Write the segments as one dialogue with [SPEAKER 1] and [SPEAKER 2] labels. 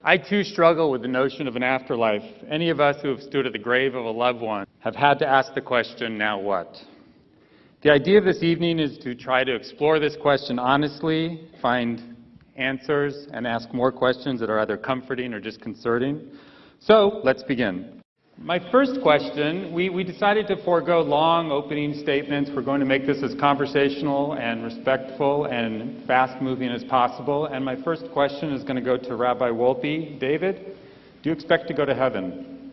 [SPEAKER 1] I too struggle with the notion of an afterlife. Any of us who have stood at the grave of a loved one have had to ask the question, now what? The idea of this evening is to try to explore this question honestly, find answers, and ask more questions that are either comforting or disconcerting. So, let's begin. My first question, we decided to forego long opening statements. We're going to make this as conversational and respectful and fast-moving as possible. And my first question is going to go to Rabbi Wolpe. David, do you expect to go to heaven?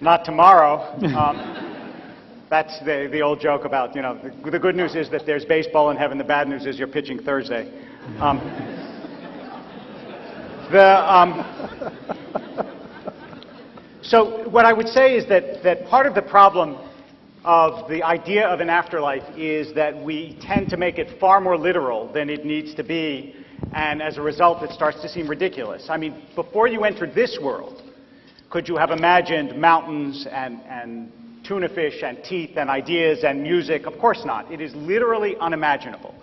[SPEAKER 2] Not tomorrow. That's the old joke about, the good news is that there's baseball in heaven. The bad news is you're pitching Thursday. So what I would say is that part of the problem of the idea of an afterlife is that we tend to make it far more literal than it needs to be, and as a result it starts to seem ridiculous. I mean, before you entered this world, could you have imagined mountains and tuna fish and teeth and ideas and music? Of course not. It is literally unimaginable.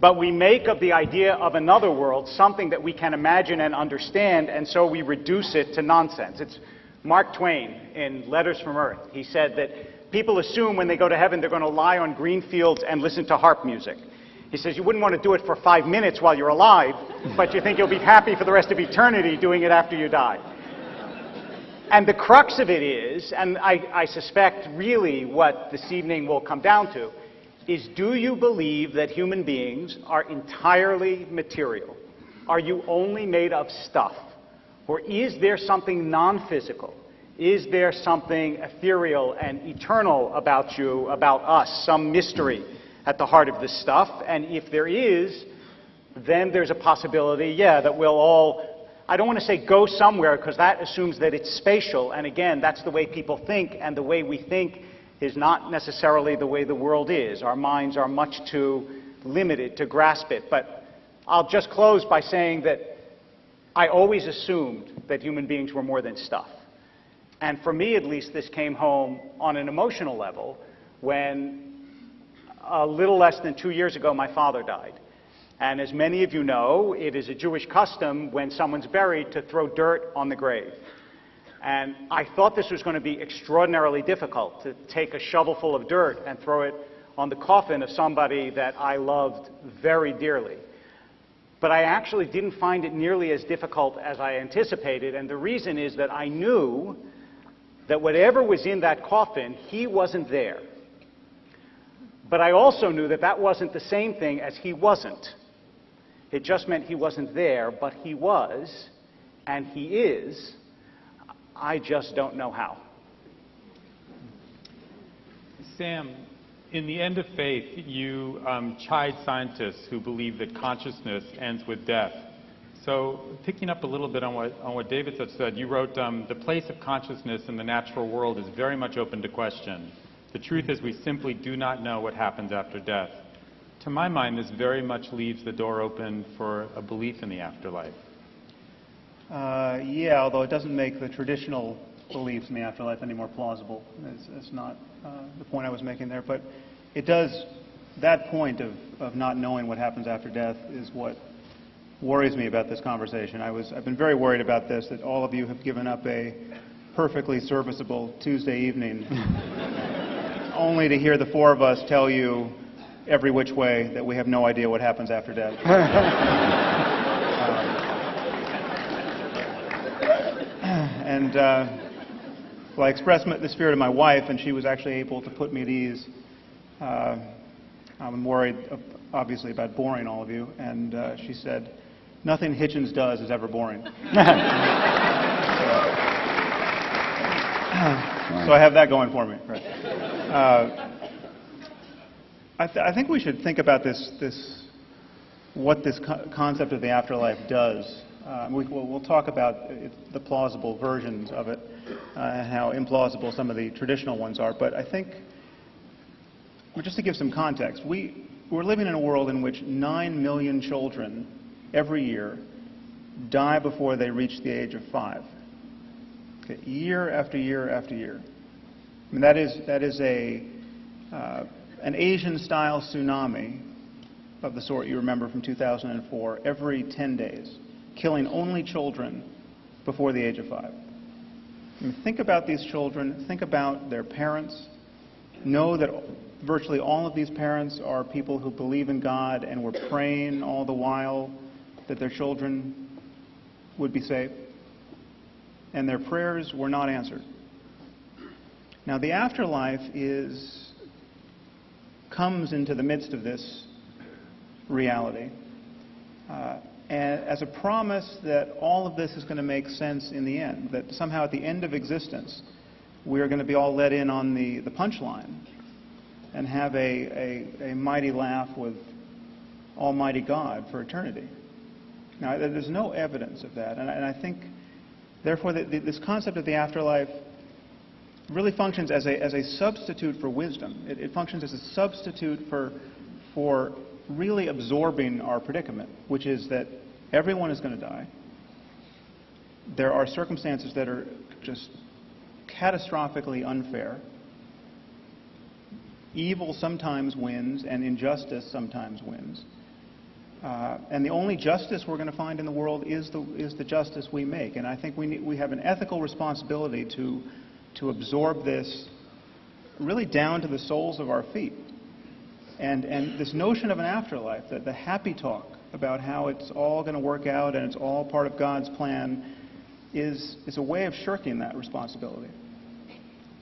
[SPEAKER 2] But we make of the idea of another world something that we can imagine and understand, and so we reduce it to nonsense. It's Mark Twain, in Letters from Earth, he said that people assume when they go to heaven they're going to lie on green fields and listen to harp music. He says you wouldn't want to do it for 5 minutes while you're alive, but you think you'll be happy for the rest of eternity doing it after you die. And the crux of it is, and I suspect really what this evening will come down to, is do you believe that human beings are entirely material? Are you only made of stuff? Or is there something non-physical? Is there something ethereal and eternal about you, about us, some mystery at the heart of this stuff? And if there is, then there's a possibility, that we'll all, I don't want to say go somewhere, because that assumes that it's spatial. And again, that's the way people think, and the way we think is not necessarily the way the world is. Our minds are much too limited to grasp it. But I'll just close by saying that I always assumed that human beings were more than stuff. And for me, at least, this came home on an emotional level when a little less than 2 years ago, my father died. And as many of you know, it is a Jewish custom when someone's buried to throw dirt on the grave. And I thought this was going to be extraordinarily difficult, to take a shovel full of dirt and throw it on the coffin of somebody that I loved very dearly. But I actually didn't find it nearly as difficult as I anticipated, and the reason is that I knew that whatever was in that coffin, he wasn't there. But I also knew that that wasn't the same thing as he wasn't. It just meant he wasn't there, but he was, and he is. I just don't know how.
[SPEAKER 1] Sam, in The End of Faith, you chide scientists who believe that consciousness ends with death. So, picking up a little bit on what David said, you wrote, the place of consciousness in the natural world is very much open to question. The truth is we simply do not know what happens after death. To my mind, this very much leaves the door open for a belief in the afterlife.
[SPEAKER 3] Although it doesn't make the traditional beliefs in the afterlife any more plausible. It's not the point I was making there, but it does, that point of not knowing what happens after death is what worries me about this conversation. I've been very worried about this, that all of you have given up a perfectly serviceable Tuesday evening only to hear the four of us tell you every which way that we have no idea what happens after death. Well, I expressed the spirit of my wife, and she was actually able to put me at ease. I'm worried, obviously, about boring all of you, and she said, nothing Hitchens does is ever boring. So I have that going for me. Right. I think we should think about what this concept of the afterlife does. We'll talk about the plausible versions of it and how implausible some of the traditional ones are. But I think, just to give some context, we're living in a world in which 9 million children every year die before they reach the age of 5. Okay, year after year after year. I mean, that is an Asian-style tsunami of the sort you remember from 2004 every 10 days. killing only children before the age of 5. I mean, think about these children, think about their parents. Know that virtually all of these parents are people who believe in God and were praying all the while that their children would be saved. And their prayers were not answered. Now, the afterlife comes into the midst of this reality and as a promise that all of this is going to make sense in the end, that somehow at the end of existence we're going to be all let in on the punchline and have a mighty laugh with Almighty God for eternity. Now, there's no evidence of that, and I think, therefore, this concept of the afterlife really functions as a substitute for wisdom. It functions as a substitute for really absorbing our predicament, which is that everyone is going to die. There are circumstances that are just catastrophically unfair. Evil sometimes wins, and injustice sometimes wins. And the only justice we're going to find in the world is the justice we make. And I think we have an ethical responsibility to absorb this really down to the soles of our feet. And this notion of an afterlife, the happy talk about how it's all going to work out and it's all part of God's plan, is a way of shirking that responsibility.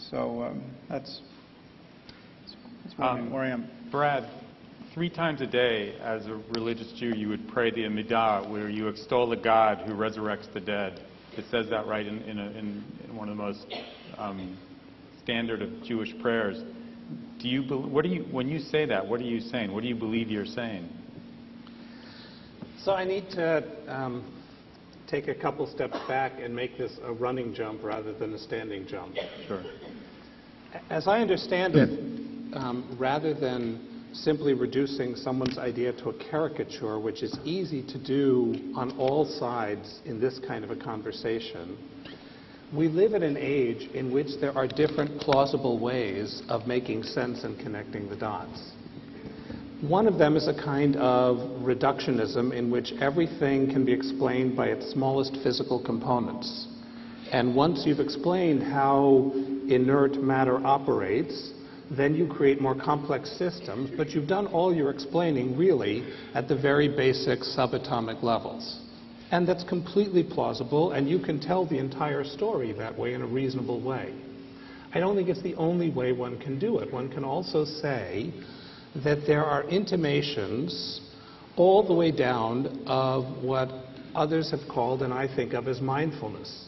[SPEAKER 3] So that's where I am.
[SPEAKER 1] Brad, 3 times a day as a religious Jew you would pray the Amidah, where you extol a God who resurrects the dead. It says that right in one of the most standard of Jewish prayers. When you say that, what are you saying? What do you believe you're saying?
[SPEAKER 4] So I need to take a couple steps back and make this a running jump rather than a standing jump.
[SPEAKER 1] Sure.
[SPEAKER 4] As I understand it, rather than simply reducing someone's idea to a caricature, which is easy to do on all sides in this kind of a conversation, we live in an age in which there are different plausible ways of making sense and connecting the dots. One of them is a kind of reductionism in which everything can be explained by its smallest physical components. And once you've explained how inert matter operates, then you create more complex systems, but you've done all your explaining really at the very basic subatomic levels. And that's completely plausible, and you can tell the entire story that way in a reasonable way. I don't think it's the only way one can do it. One can also say that there are intimations all the way down of what others have called, and I think of as mindfulness.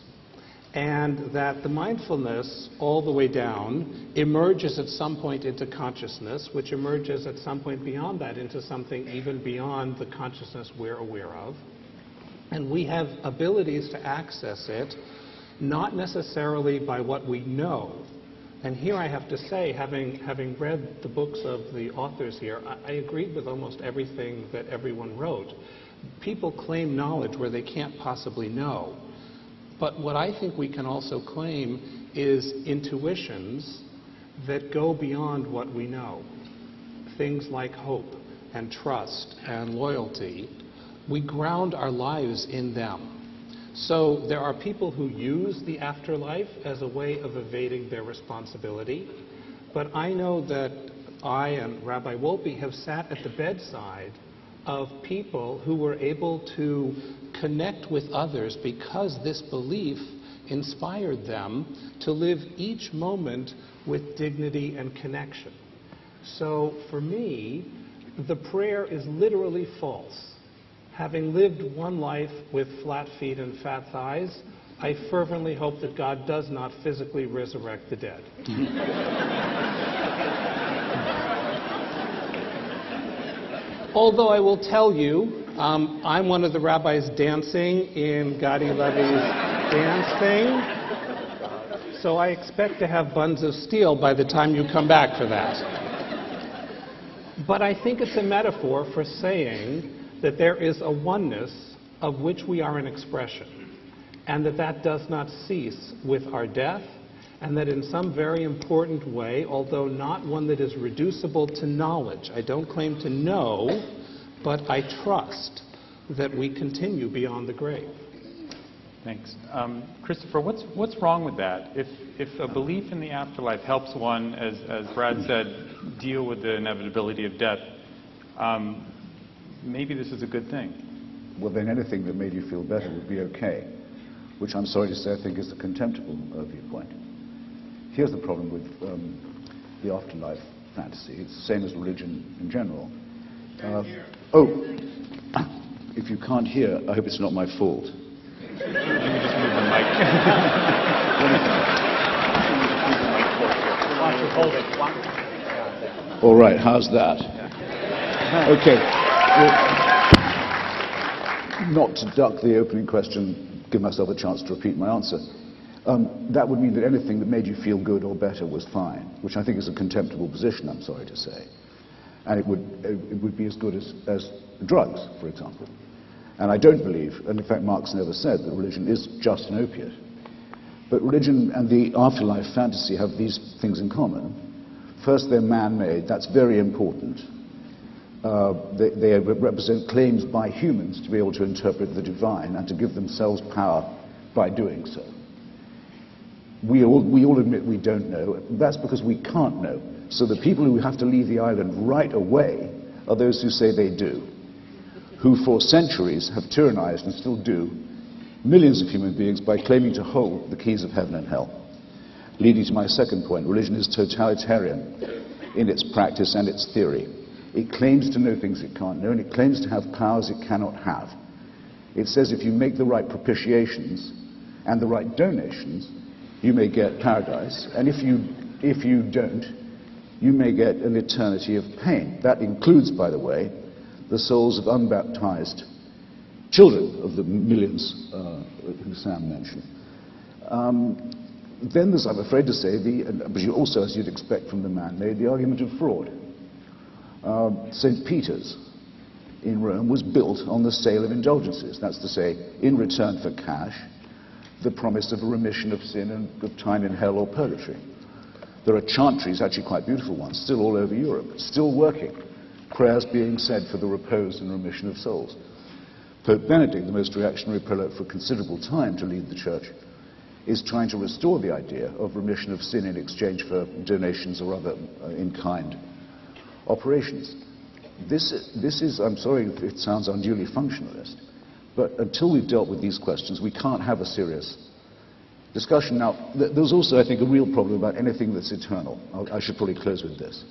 [SPEAKER 4] And that the mindfulness all the way down emerges at some point into consciousness, which emerges at some point beyond that into something even beyond the consciousness we're aware of. And we have abilities to access it, not necessarily by what we know. And here I have to say, having read the books of the authors here, I agreed with almost everything that everyone wrote. People claim knowledge where they can't possibly know. But what I think we can also claim is intuitions that go beyond what we know. Things like hope and trust and loyalty. We ground our lives in them. So there are people who use the afterlife as a way of evading their responsibility. But I know that I and Rabbi Wolpe have sat at the bedside of people who were able to connect with others because this belief inspired them to live each moment with dignity and connection. So for me, the prayer is literally false. Having lived one life with flat feet and fat thighs, I fervently hope that God does not physically resurrect the dead. Although I will tell you, I'm one of the rabbis dancing in Gadi Levi's dance thing, so I expect to have buns of steel by the time you come back for that. But I think it's a metaphor for saying that there is a oneness of which we are an expression, and that does not cease with our death, and that in some very important way, although not one that is reducible to knowledge, I don't claim to know, but I trust that we continue beyond the grave.
[SPEAKER 1] Thanks. Christopher, what's wrong with that? If a belief in the afterlife helps one, as Brad said, deal with the inevitability of death, maybe this is a good thing.
[SPEAKER 5] Well, then anything that made you feel better would be okay, which I'm sorry to say I think is a contemptible viewpoint. Here's the problem with the afterlife fantasy. It's the same as religion in general. If you can't hear, I hope it's not my fault.
[SPEAKER 1] Let me just move the mic.
[SPEAKER 2] Why don't you hold it?
[SPEAKER 5] All right, how's that? Okay. Well, not to duck the opening question, give myself a chance to repeat my answer. That would mean that anything that made you feel good or better was fine, which I think is a contemptible position, I'm sorry to say. And it would be as good as drugs, for example. And I don't believe, and in fact Marx never said, that religion is just an opiate. But religion and the afterlife fantasy have these things in common. First, they're man-made. That's very important. They represent claims by humans to be able to interpret the divine and to give themselves power by doing so. We all admit we don't know. That's because we can't know. So the people who have to leave the island right away are those who say they do, who for centuries have tyrannized and still do millions of human beings by claiming to hold the keys of heaven and hell. Leading to my second point, religion is totalitarian in its practice and its theory. It claims to know things it can't know, and it claims to have powers it cannot have. It says if you make the right propitiations and the right donations, you may get paradise, and if you don't, you may get an eternity of pain. That includes, by the way, the souls of unbaptized children of the millions who Sam mentioned. Then there's, I'm afraid to say, but you also, as you'd expect from the man-made, the argument of fraud. St. Peter's in Rome was built on the sale of indulgences. That's to say, in return for cash, the promise of a remission of sin and of time in hell or purgatory. There are chantries, actually quite beautiful ones, still all over Europe, still working. Prayers being said for the repose and remission of souls. Pope Benedict, the most reactionary prelate for considerable time to lead the church, is trying to restore the idea of remission of sin in exchange for donations or other in-kind operations. This is, I'm sorry if it sounds unduly functionalist, but until we've dealt with these questions, we can't have a serious discussion. Now, there's also, I think, a real problem about anything that's eternal. I should probably close with this.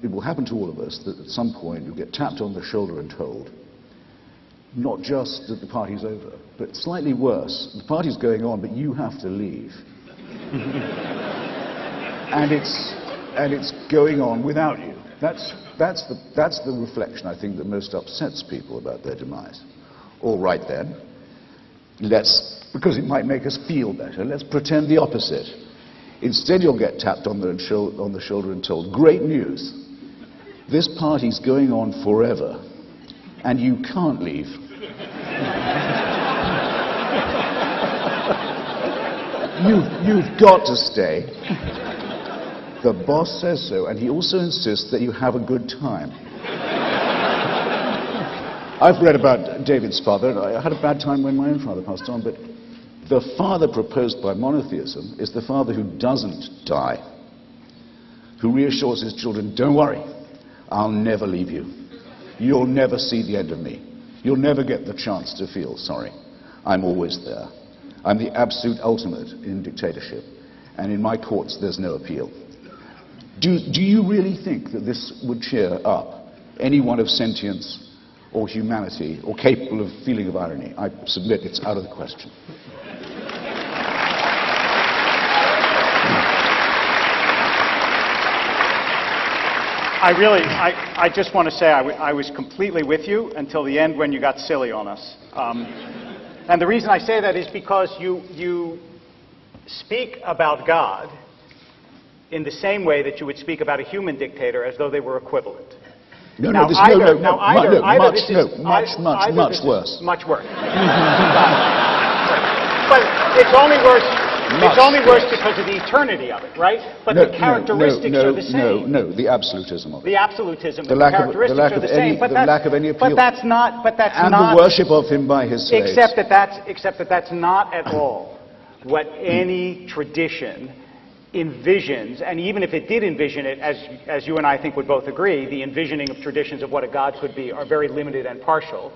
[SPEAKER 5] It will happen to all of us that at some point you get tapped on the shoulder and told, not just that the party's over, but slightly worse, the party's going on, but you have to leave. and it's going on without you. That's the reflection, I think, that most upsets people about their demise. All right then, because it might make us feel better, let's pretend the opposite. Instead, you'll get tapped on the shoulder and told, great news, this party's going on forever, and you can't leave. You've got to stay. The boss says so, and he also insists that you have a good time. I've read about David's father, and I had a bad time when my own father passed on, but the father proposed by monotheism is the father who doesn't die, who reassures his children, don't worry, I'll never leave you. You'll never see the end of me. You'll never get the chance to feel sorry. I'm always there. I'm the absolute ultimate in dictatorship, and in my courts there's no appeal. Do you really think that this would cheer up anyone of sentience or humanity or capable of feeling of irony? I submit it's out of the question.
[SPEAKER 2] I just want to say I was completely with you until the end when you got silly on us. And the reason I say that is because you speak about God in the same way that you would speak about a much worse. Much worse. But it's only worse. It's only worse because of the eternity of it, right? But the characteristics are the same.
[SPEAKER 5] No, the absolutism of it.
[SPEAKER 2] The absolutism of
[SPEAKER 5] The
[SPEAKER 2] the
[SPEAKER 5] lack of-
[SPEAKER 2] characteristics
[SPEAKER 5] the lack
[SPEAKER 2] are
[SPEAKER 5] of
[SPEAKER 2] the same.
[SPEAKER 5] any- the lack of any appeal.
[SPEAKER 2] But that's not.
[SPEAKER 5] And the worship of him by his slaves.
[SPEAKER 2] Except that that's not at all what any tradition envisions, and even if it did envision it, as you and I think would both agree, the envisioning of traditions of what a god could be are very limited and partial.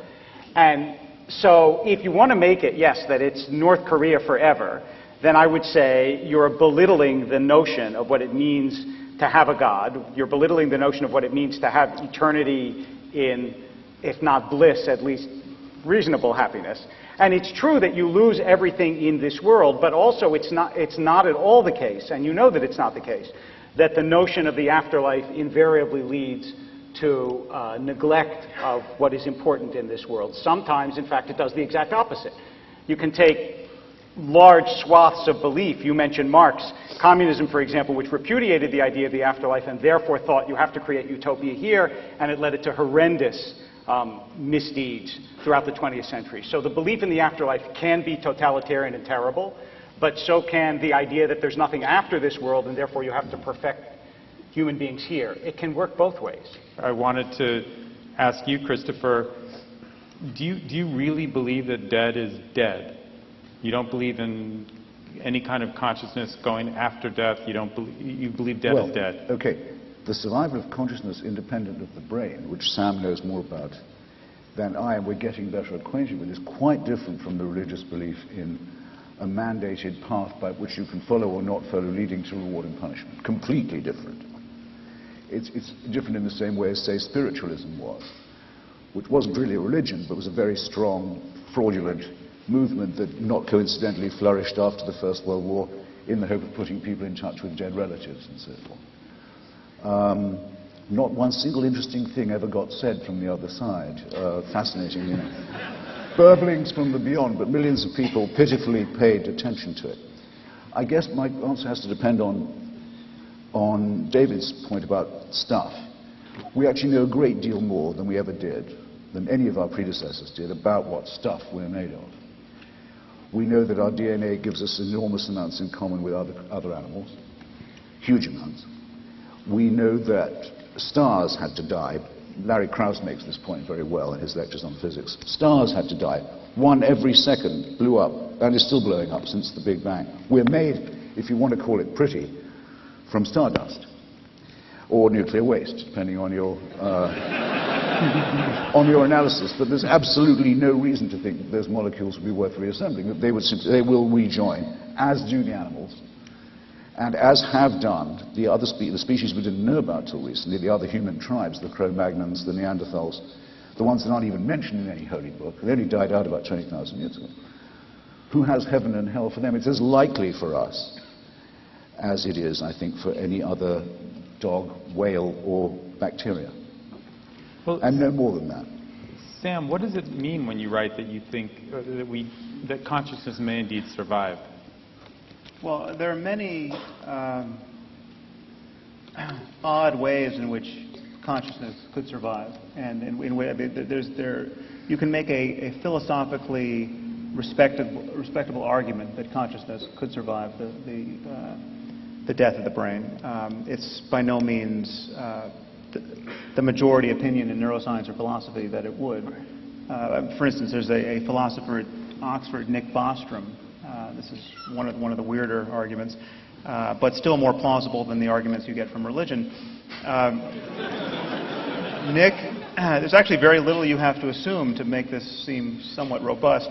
[SPEAKER 2] And so if you want to make it, yes, that it's North Korea forever, then I would say you're belittling the notion of what it means to have a god. You're belittling the notion of what it means to have eternity in, if not bliss, at least reasonable happiness. And it's true that you lose everything in this world, but also it's not at all the case, and you know that it's not the case, that the notion of the afterlife invariably leads to neglect of what is important in this world. Sometimes, in fact, it does the exact opposite. You can take large swaths of belief. You mentioned Marx. Communism, for example, which repudiated the idea of the afterlife and therefore thought you have to create utopia here, and it led it to horrendous misdeeds throughout the 20th century. So the belief in the afterlife can be totalitarian and terrible, but so can the idea that there's nothing after this world and therefore you have to perfect human beings here. It can work both ways.
[SPEAKER 1] I wanted to ask you, Christopher, do you really believe that dead is dead? You don't believe in any kind of consciousness going after death? You believe dead is dead?
[SPEAKER 5] Okay. The survival of consciousness independent of the brain, which Sam knows more about than I, and we're getting better acquainted with, is quite different from the religious belief in a mandated path by which you can follow or not follow, leading to reward and punishment. Completely different. It's different in the same way as, say, spiritualism was, which wasn't really a religion, but was a very strong, fraudulent movement that not coincidentally flourished after the First World War in the hope of putting people in touch with dead relatives and so forth. Not one single interesting thing ever got said from the other side. Fascinating, you know. Burblings from the beyond, but millions of people pitifully paid attention to it. I guess my answer has to depend on David's point about stuff. We actually know a great deal more than we ever did, than any of our predecessors did, about what stuff we're made of. We know that our DNA gives us enormous amounts in common with other animals, huge amounts. We know that stars had to die. Larry Krauss makes this point very well in his lectures on physics. Stars had to die. One every second blew up, and is still blowing up since the Big Bang. We're made, if you want to call it pretty, from stardust or nuclear waste, depending on your on your analysis. But there's absolutely no reason to think that those molecules would be worth reassembling. That they will rejoin, as do the animals. And as have done the species we didn't know about till recently, the other human tribes, the Cro-Magnons, the Neanderthals, the ones that aren't even mentioned in any holy book, they only died out about 20,000 years ago. Who has heaven and hell for them? It's as likely for us as it is, I think, for any other dog, whale, or bacteria.
[SPEAKER 1] Well,
[SPEAKER 5] and no more than that.
[SPEAKER 1] Sam, what does it mean when you write that you think that consciousness may indeed survive?
[SPEAKER 3] Well, there are many odd ways in which consciousness could survive, and you can make a philosophically respectable argument that consciousness could survive the death of the brain. It's by no means the majority opinion in neuroscience or philosophy that it would. For instance, there's a philosopher at Oxford, Nick Bostrom. This is one of the weirder arguments, but still more plausible than the arguments you get from religion. Nick, there's actually very little you have to assume to make this seem somewhat robust.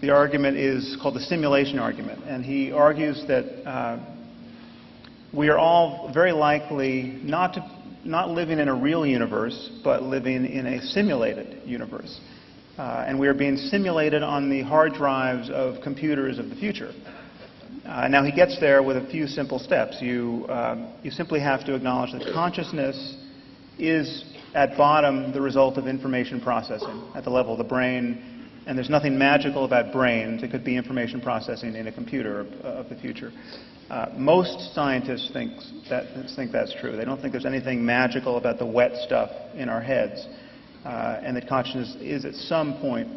[SPEAKER 3] The argument is called the simulation argument, and he argues that we are all very likely not living in a real universe, but living in a simulated universe. And we are being simulated on the hard drives of computers of the future. Now he gets there with a few simple steps. You simply have to acknowledge that consciousness is at bottom the result of information processing at the level of the brain, and there's nothing magical about brains. It could be information processing in a computer of the future. Most scientists think that's true. They don't think there's anything magical about the wet stuff in our heads. And that consciousness is at some point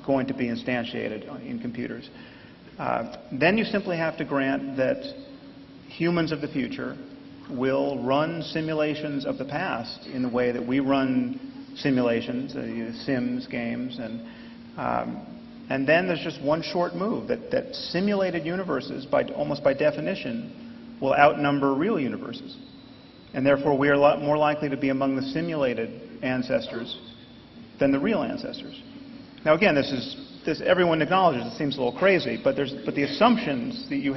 [SPEAKER 3] going to be instantiated in computers. Then you simply have to grant that humans of the future will run simulations of the past in the way that we run simulations, Sims games, and then there's just one short move, that simulated universes, almost by definition, will outnumber real universes. And therefore, we are a lot more likely to be among the simulated ancestors than the real ancestors. Now, again, everyone acknowledges it seems a little crazy, but the assumptions that you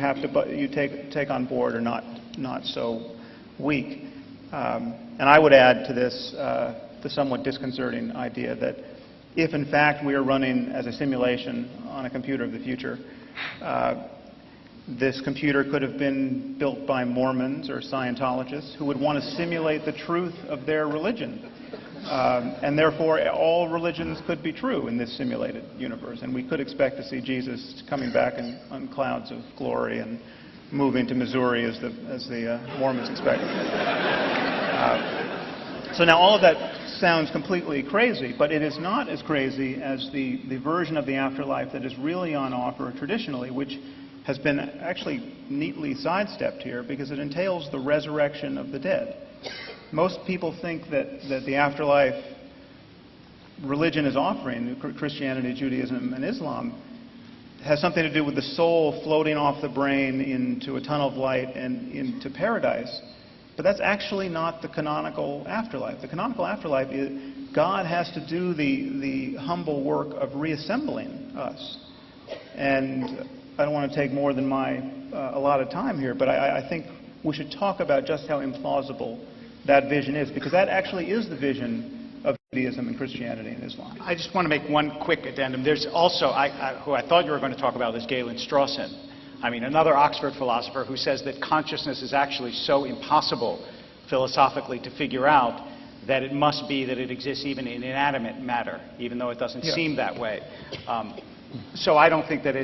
[SPEAKER 3] take on board are not so weak. And I would add to this the somewhat disconcerting idea that if, in fact, we are running as a simulation on a computer of the future, this computer could have been built by Mormons or Scientologists who would want to simulate the truth of their religion. And therefore, all religions could be true in this simulated universe. And we could expect to see Jesus coming back on clouds of glory and moving to Missouri as the Mormons expect. So now all of that sounds completely crazy, but it is not as crazy as the version of the afterlife that is really on offer traditionally, which has been actually neatly sidestepped here because it entails the resurrection of the dead. Most people think that the afterlife religion is offering, Christianity, Judaism, and Islam, has something to do with the soul floating off the brain into a tunnel of light and into paradise. But that's actually not the canonical afterlife. The canonical afterlife is God has to do the humble work of reassembling us. And I don't want to take more than a lot of time here, but I think we should talk about just how implausible that vision is, because that actually is the vision of Judaism and Christianity and Islam.
[SPEAKER 2] I just want to make one quick addendum. There's also, who I thought you were going to talk about, is Galen Strawson. I mean, another Oxford philosopher who says that consciousness is actually so impossible philosophically to figure out that it must be that it exists even in inanimate matter, even though it doesn't seem that way. So I don't think that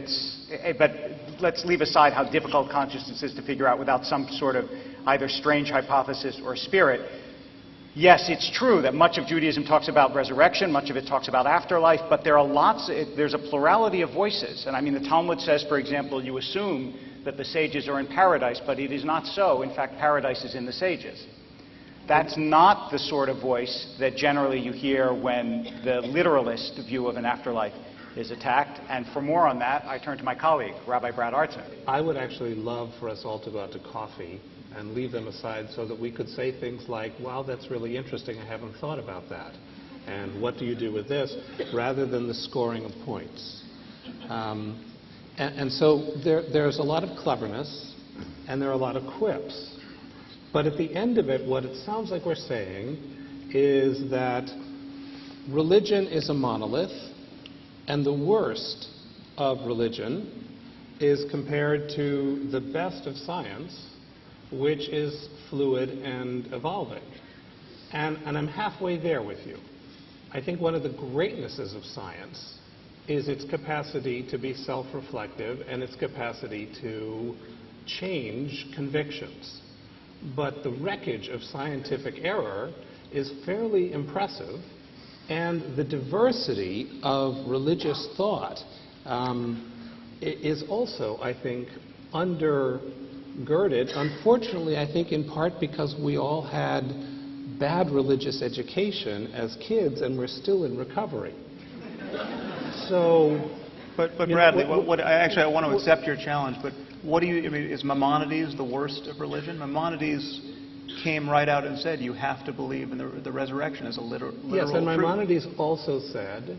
[SPEAKER 2] but let's leave aside how difficult consciousness is to figure out without some sort of either strange hypothesis or spirit. Yes, it's true that much of Judaism talks about resurrection, much of it talks about afterlife, but there are there's a plurality of voices. And I mean, the Talmud says, for example, you assume that the sages are in paradise, but it is not so. In fact, paradise is in the sages. That's not the sort of voice that generally you hear when the literalist view of an afterlife is attacked. And for more on that, I turn to my colleague, Rabbi Brad Artson.
[SPEAKER 4] I would actually love for us all to go out to coffee and leave them aside so that we could say things like, wow, that's really interesting, I haven't thought about that. And what do you do with this? Rather than the scoring of points. And so there's a lot of cleverness and there are a lot of quips. But at the end of it, what it sounds like we're saying is that religion is a monolith, and the worst of religion is compared to the best of science, which is fluid and evolving. And I'm halfway there with you. I think one of the greatnesses of science is its capacity to be self-reflective and its capacity to change convictions. But the wreckage of scientific error is fairly impressive, and the diversity of religious thought is also, I think, undergirded, unfortunately, I think, in part because we all had bad religious education as kids and we're still in recovery. So,
[SPEAKER 3] but Bradley, I want to accept your challenge, but what do you, I mean, is Maimonides the worst of religion? Maimonides came right out and said you have to believe in the resurrection as a literal
[SPEAKER 4] yes, and
[SPEAKER 3] truth.
[SPEAKER 4] Maimonides also said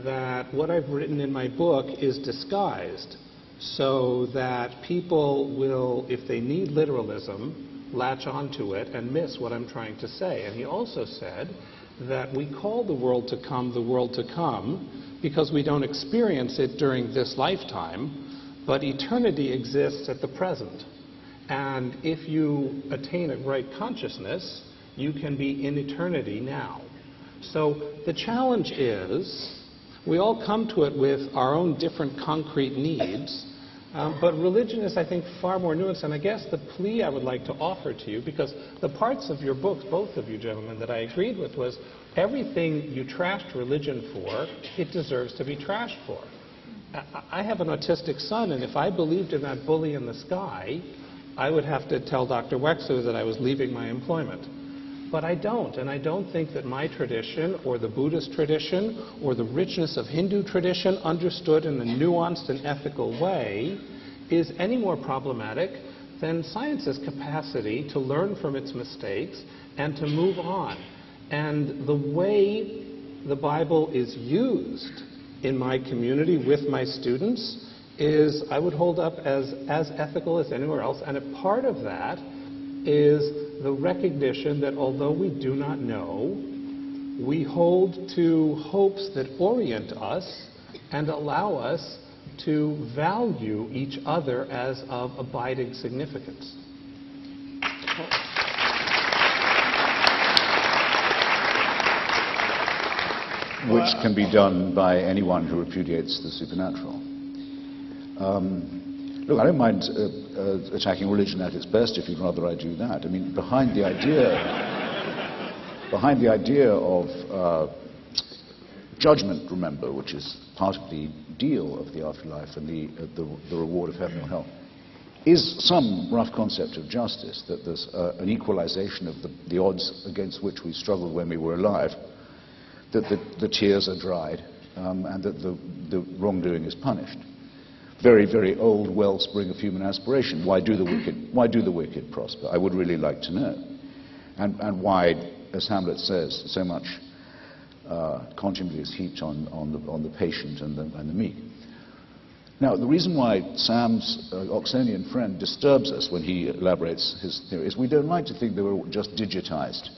[SPEAKER 4] that what I've written in my book is disguised so that people will, if they need literalism, latch onto it and miss what I'm trying to say. And he also said that we call the world to come because we don't experience it during this lifetime, but eternity exists at the present. And if you attain a right consciousness, you can be in eternity now. So the challenge is, we all come to it with our own different concrete needs, but religion is, I think, far more nuanced. And I guess the plea I would like to offer to you, because the parts of your books, both of you gentlemen, that I agreed with was everything you trashed religion for, it deserves to be trashed for. I have an autistic son, and if I believed in that bully in the sky, I would have to tell Dr. Wexler that I was leaving my employment. But I don't, and I don't think that my tradition, or the Buddhist tradition, or the richness of Hindu tradition, understood in a nuanced and ethical way, is any more problematic than science's capacity to learn from its mistakes and to move on. And the way the Bible is used in my community with my students is, I would hold up as ethical as anywhere else, and a part of that is the recognition that although we do not know, we hold to hopes that orient us and allow us to value each other as of abiding significance.
[SPEAKER 5] Which can be done by anyone who repudiates the supernatural. Look, I don't mind attacking religion at its best if you'd rather I do that. I mean, behind the idea of judgment, remember, which is part of the deal of the afterlife and the reward of heaven or hell, is some rough concept of justice, that there's an equalization of the odds against which we struggled when we were alive, that the tears are dried, and that the wrongdoing is punished. Very, very old wellspring of human aspiration. Why do the wicked prosper? I would really like to know. And why, as Hamlet says, so much contumely is heaped on the patient and the meek. Now, the reason why Sam's Oxonian friend disturbs us when he elaborates his theory is we don't like to think that we're just digitized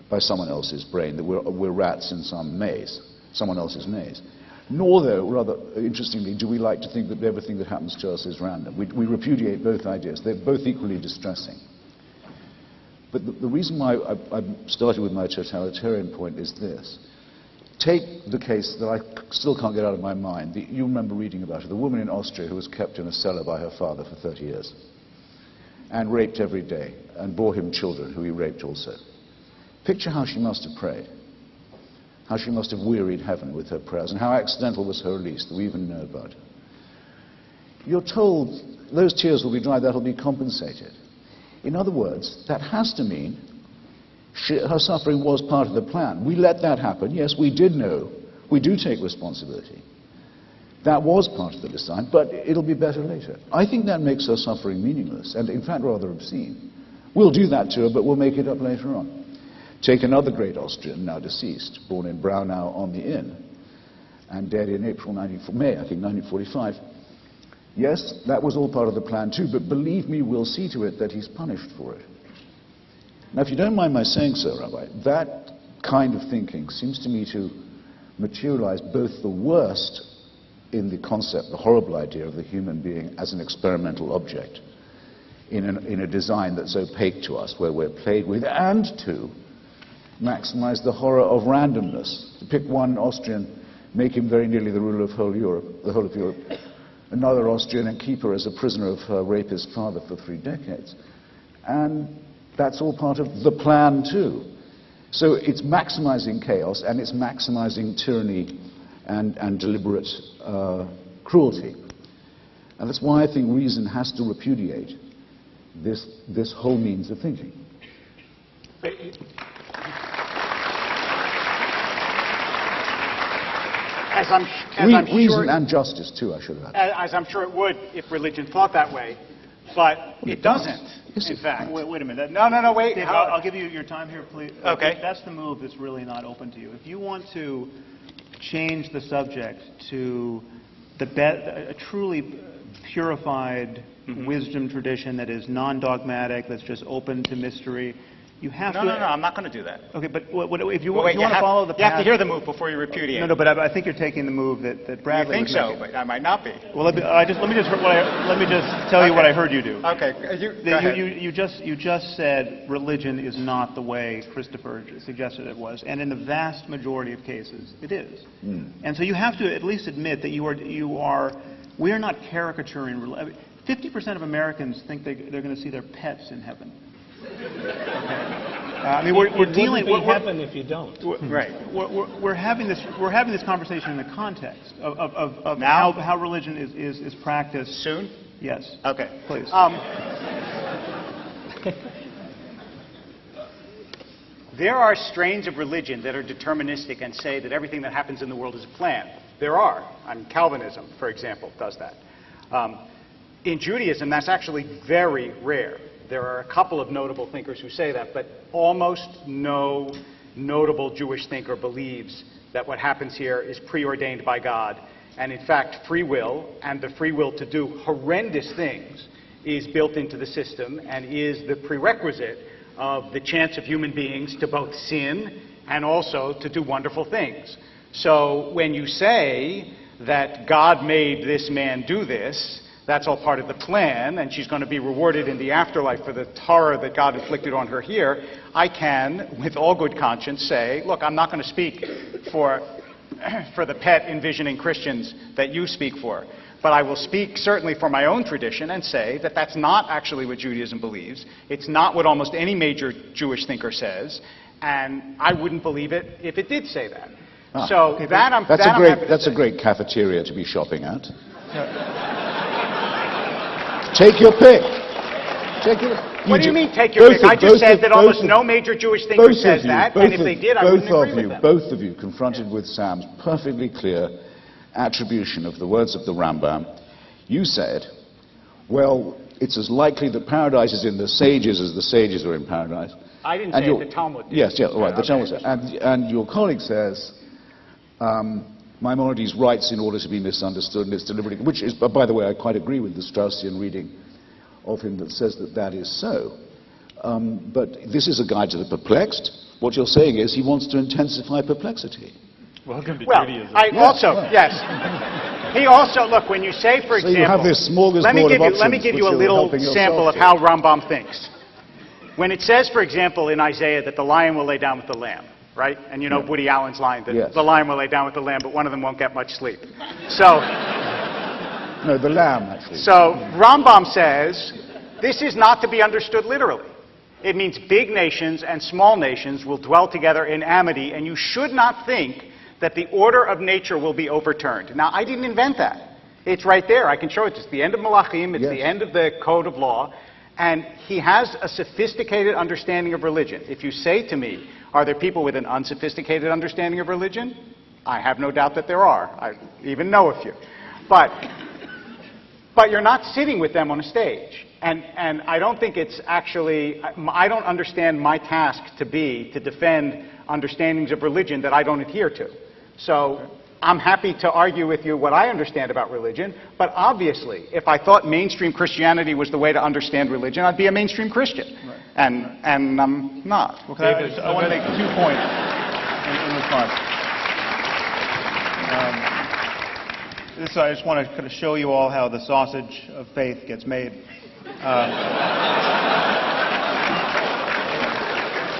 [SPEAKER 5] by someone else's brain, that we're rats in some maze, someone else's maze. Nor, though, rather interestingly, do we like to think that everything that happens to us is random. We repudiate both ideas. They're both equally distressing. But the reason why I started with my totalitarian point is this. Take the case that I still can't get out of my mind. You remember reading about it, the woman in Austria who was kept in a cellar by her father for 30 years and raped every day and bore him children who he raped also. Picture how she must have prayed. How she must have wearied heaven with her prayers, and how accidental was her release that we even know about. You're told those tears will be dry, that'll be compensated. In other words, that has to mean her suffering was part of the plan. We let that happen. Yes, we did know. We do take responsibility. That was part of the design, but it'll be better later. I think that makes her suffering meaningless, and in fact rather obscene. We'll do that to her, but we'll make it up later on. Take another great Austrian, now deceased, born in Braunau on the Inn, and dead in May, I think, 1945. Yes, that was all part of the plan too, but believe me, we'll see to it that he's punished for it. Now, if you don't mind my saying so, Rabbi, that kind of thinking seems to me to materialize both the worst in the concept, the horrible idea of the human being as an experimental object in a design that's opaque to us, where we're played with, and to maximize the horror of randomness. To pick one Austrian, make him very nearly the ruler of the whole of Europe, another Austrian, and keep her as a prisoner of her rapist father for 3 decades. And that's all part of the plan too. So it's maximizing chaos, and it's maximizing tyranny and deliberate cruelty. And that's why I think reason has to repudiate this whole means of thinking. Reason and justice, too, I should add.
[SPEAKER 2] As I'm sure it would if religion thought that way, but it doesn't, in fact.
[SPEAKER 3] Wait a minute.
[SPEAKER 2] No, wait.
[SPEAKER 3] Dave, I'll give you your time here, please.
[SPEAKER 2] Okay.
[SPEAKER 3] That's the move that's really not open to you. If you want to change the subject to a truly purified wisdom tradition that is non-dogmatic, that's just open to mystery, you have to...
[SPEAKER 2] No, I'm not going to do that.
[SPEAKER 3] Okay, but if you want to follow the path...
[SPEAKER 2] You have to hear the move before you repudiate.
[SPEAKER 3] No, but I think you're taking the move that Bradley
[SPEAKER 2] You think so, but I might not be.
[SPEAKER 3] Well, let me just tell you what I heard you do.
[SPEAKER 2] Okay, go ahead.
[SPEAKER 3] You just said religion is not the way Christopher suggested it was, and in the vast majority of cases, it is. And so you have to at least admit that we are not caricaturing religion. 50% of Americans think they're going to see their pets in heaven. Okay. I mean, we're dealing.
[SPEAKER 4] It wouldn't be heaven if you don't.
[SPEAKER 3] Right. We're having this conversation in the context of
[SPEAKER 2] Now?
[SPEAKER 3] how religion is practiced.
[SPEAKER 2] Soon?
[SPEAKER 3] Yes.
[SPEAKER 2] Okay.
[SPEAKER 3] Please.
[SPEAKER 2] There are strains of religion that are deterministic and say that everything that happens in the world is a plan. There are. Calvinism, for example, does that. In Judaism, that's actually very rare. There are a couple of notable thinkers who say that, but almost no notable Jewish thinker believes that what happens here is preordained by God. And in fact, free will and the free will to do horrendous things is built into the system and is the prerequisite of the chance of human beings to both sin and also to do wonderful things. So when you say that God made this man do this, that's all part of the plan, and she's going to be rewarded in the afterlife for the horror that God inflicted on her here, I can, with all good conscience, say, look, I'm not going to speak for the pet envisioning Christians that you speak for. But I will speak certainly for my own tradition and say that that's not actually what Judaism believes. It's not what almost any major Jewish thinker says, and I wouldn't believe it if it did say that. So
[SPEAKER 5] okay,
[SPEAKER 2] that's
[SPEAKER 5] a great cafeteria to be shopping at. Take your pick.
[SPEAKER 2] What do you mean, take your pick? I just said that almost no major Jewish thinker says that, and if they did, I wouldn't agree with them.
[SPEAKER 5] Both of you, confronted with Sam's perfectly clear attribution of the words of the Rambam, you said, well, it's as likely that paradise is in the sages as the sages are in paradise.
[SPEAKER 2] I didn't say it, the Talmud did.
[SPEAKER 5] Yes, all right, the Talmud says. And your colleague says, Maimonides writes in order to be misunderstood, and it's deliberately, which is, by the way, I quite agree with the Straussian reading of him that says that that is so. But this is a guide to the perplexed. What you're saying is he wants to intensify perplexity.
[SPEAKER 1] Welcome to Judaism.
[SPEAKER 2] Yes. He also, look, when you say, for example,
[SPEAKER 5] you have this
[SPEAKER 2] let me give you a little sample of how Rambam thinks. When it says, for example, in Isaiah that the lion will lay down with the lamb, right? And you know Woody Allen's line that the lion will lay down with the lamb, but one of them won't get much sleep. So,
[SPEAKER 5] no, the lamb, actually.
[SPEAKER 2] So Rambam says this is not to be understood literally. It means big nations and small nations will dwell together in amity, and you should not think that the order of nature will be overturned. Now, I didn't invent that. It's right there. I can show it. It's the end of Malachim. It's the end of the code of law. And he has a sophisticated understanding of religion. If you say to me, are there people with an unsophisticated understanding of religion? I have no doubt that there are. I even know a few. But you're not sitting with them on a stage. And I don't think it's actually, I don't understand my task to be to defend understandings of religion that I don't adhere to. So I'm happy to argue with you what I understand about religion, but obviously, if I thought mainstream Christianity was the way to understand religion, I'd be a mainstream Christian. Right. And I'm not.
[SPEAKER 3] Well, I want to make 2 points in response. I just want to kind of show you all how the sausage of faith gets made.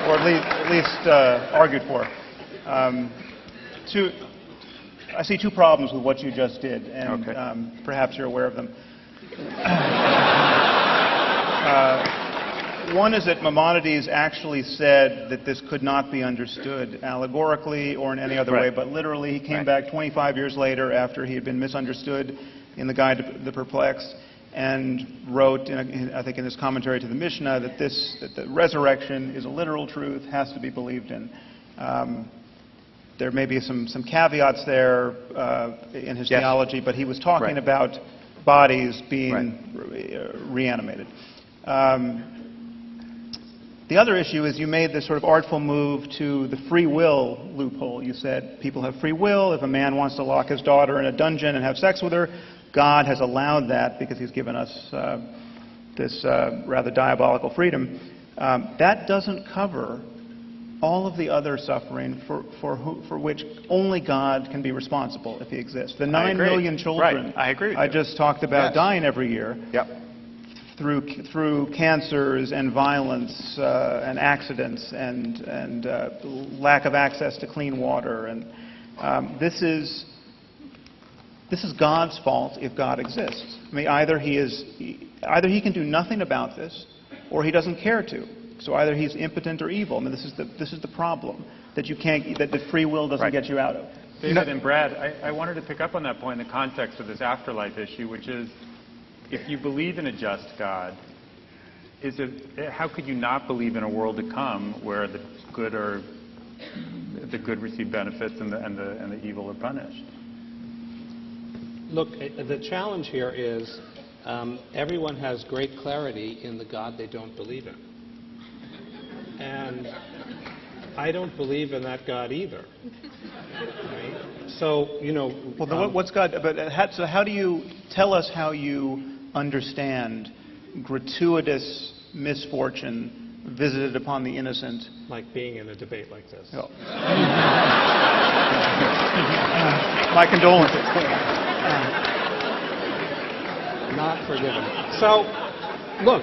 [SPEAKER 3] Or at least argued for. I see 2 problems with what you just did, and perhaps you're aware of them. One is that Maimonides actually said that this could not be understood allegorically or in any other way, but literally he came back 25 years later after he had been misunderstood in the Guide to the Perplexed and wrote, I think in his commentary to the Mishnah, that the resurrection is a literal truth, has to be believed in. There may be some caveats there in his theology, but he was talking about bodies being reanimated. The other issue is you made this sort of artful move to the free will loophole. You said people have free will. If a man wants to lock his daughter in a dungeon and have sex with her, God has allowed that because he's given us this rather diabolical freedom. That doesn't cover all of the other suffering for which only God can be responsible if he exists. The 9 million children I just talked about dying every year through cancers and violence and accidents and lack of access to clean water. And this is God's fault if God exists. I mean, either he can do nothing about this, or he doesn't care to. So either he's impotent or evil. I mean, this is the problem that you can't, that the free will doesn't get you out of.
[SPEAKER 1] David and Brad, I wanted to pick up on that point in the context of this afterlife issue, which is, if you believe in a just God, how could you not believe in a world to come where the good receive benefits and the evil are punished?
[SPEAKER 4] Look, the challenge here is everyone has great clarity in the God they don't believe in. And I don't believe in that God either. Right? So,
[SPEAKER 3] Well, then what's God? But so how do you tell us how you understand gratuitous misfortune visited upon the innocent?
[SPEAKER 4] Like being in a debate like this.
[SPEAKER 3] Oh. My condolences.
[SPEAKER 4] Not forgiven. So, look.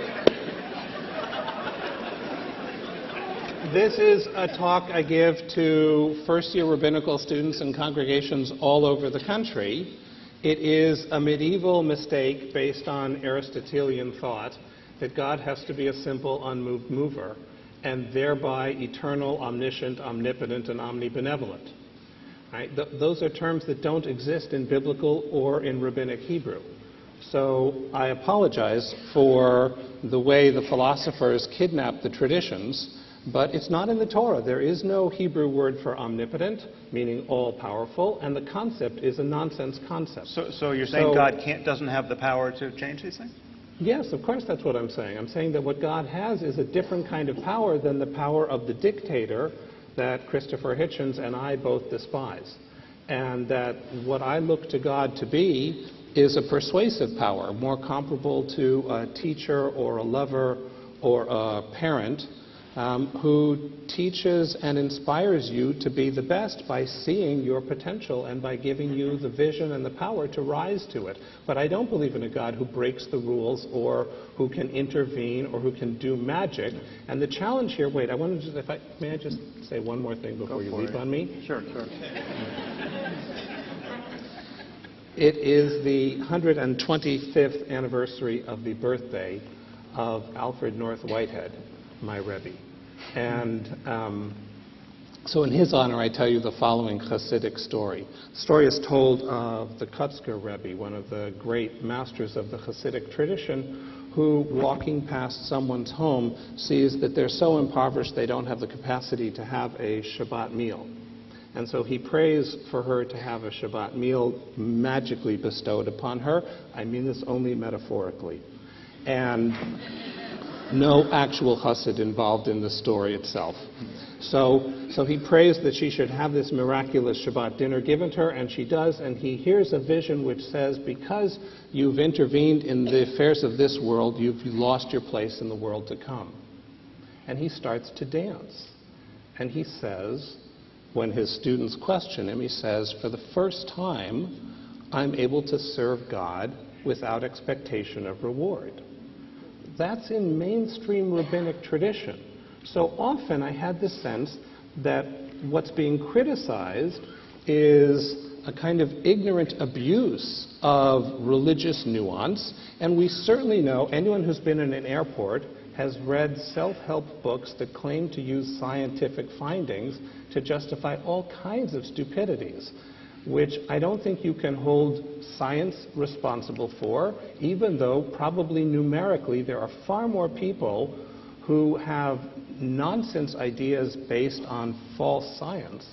[SPEAKER 4] This is a talk I give to first-year rabbinical students and congregations all over the country. It is a medieval mistake based on Aristotelian thought that God has to be a simple, unmoved mover, and thereby eternal, omniscient, omnipotent, and omnibenevolent. Right? Those are terms that don't exist in biblical or in rabbinic Hebrew. So I apologize for the way the philosophers kidnapped the traditions, but it's not in the Torah. There is no Hebrew word for omnipotent, meaning all-powerful, and the concept is a nonsense concept.
[SPEAKER 3] So you're saying God doesn't have the power to change these things?
[SPEAKER 4] Yes, of course that's what I'm saying. I'm saying that what God has is a different kind of power than the power of the dictator that Christopher Hitchens and I both despise. And that what I look to God to be is a persuasive power, more comparable to a teacher or a lover or a parent who teaches and inspires you to be the best by seeing your potential and by giving you the vision and the power to rise to it. But I don't believe in a God who breaks the rules or who can intervene or who can do magic. And the challenge here, wait, may I just say one more thing before you leap on me?
[SPEAKER 1] Sure.
[SPEAKER 4] It is the 125th anniversary of the birthday of Alfred North Whitehead, my Rebbe. And so in his honor, I tell you the following Hasidic story. The story is told of the Kutzker Rebbe, one of the great masters of the Hasidic tradition, who, walking past someone's home, sees that they're so impoverished they don't have the capacity to have a Shabbat meal. And so he prays for her to have a Shabbat meal magically bestowed upon her. I mean this only metaphorically. And no actual Hasid involved in the story itself. So he prays that she should have this miraculous Shabbat dinner given to her, and she does, and he hears a vision which says, because you've intervened in the affairs of this world, you've lost your place in the world to come. And he starts to dance. And he says, when his students question him, he says, for the first time, I'm able to serve God without expectation of reward. That's in mainstream rabbinic tradition. So often I had the sense that what's being criticized is a kind of ignorant abuse of religious nuance, and we certainly know, anyone who's been in an airport has read self-help books that claim to use scientific findings to justify all kinds of stupidities, which I don't think you can hold science responsible for, even though probably numerically there are far more people who have nonsense ideas based on false science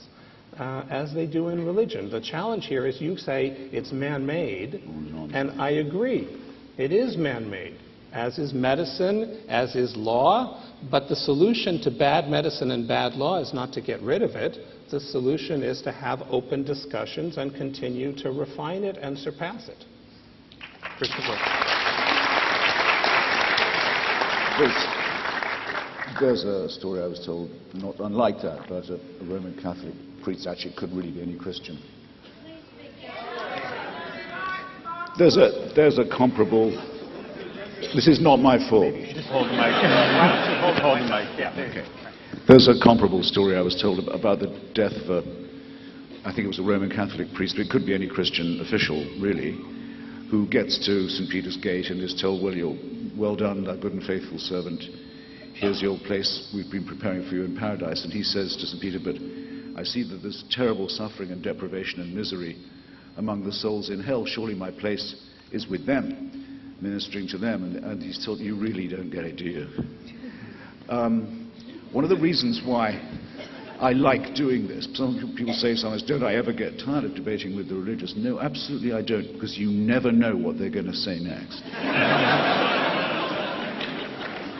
[SPEAKER 4] as they do in religion. The challenge here is you say it's man-made, and I agree. It is man-made, as is medicine, as is law, but the solution to bad medicine and bad law is not to get rid of it. The solution is to have open discussions and continue to refine it and surpass it.
[SPEAKER 1] Christopher.
[SPEAKER 5] There's a story I was told, not unlike that, but a Roman Catholic priest, actually it couldn't really be any Christian. There's a comparable. This is not my fault.
[SPEAKER 1] Just hold the mic. Hold the mic. Yeah.
[SPEAKER 5] Okay. There's a comparable story I was told about the death of I think it was a Roman Catholic priest, but it could be any Christian official, really, who gets to St. Peter's Gate and is told, well, you're well done, thou good and faithful servant. here's your place we've been preparing for you in paradise. And he says to St. Peter, but I see that there's terrible suffering and deprivation and misery among the souls in hell. Surely my place is with them, ministering to them. And he's told, you really don't get it, do you? One of the reasons why I like doing this, some people say sometimes, don't I ever get tired of debating with the religious? No, absolutely I don't, because you never know what they're going to say next.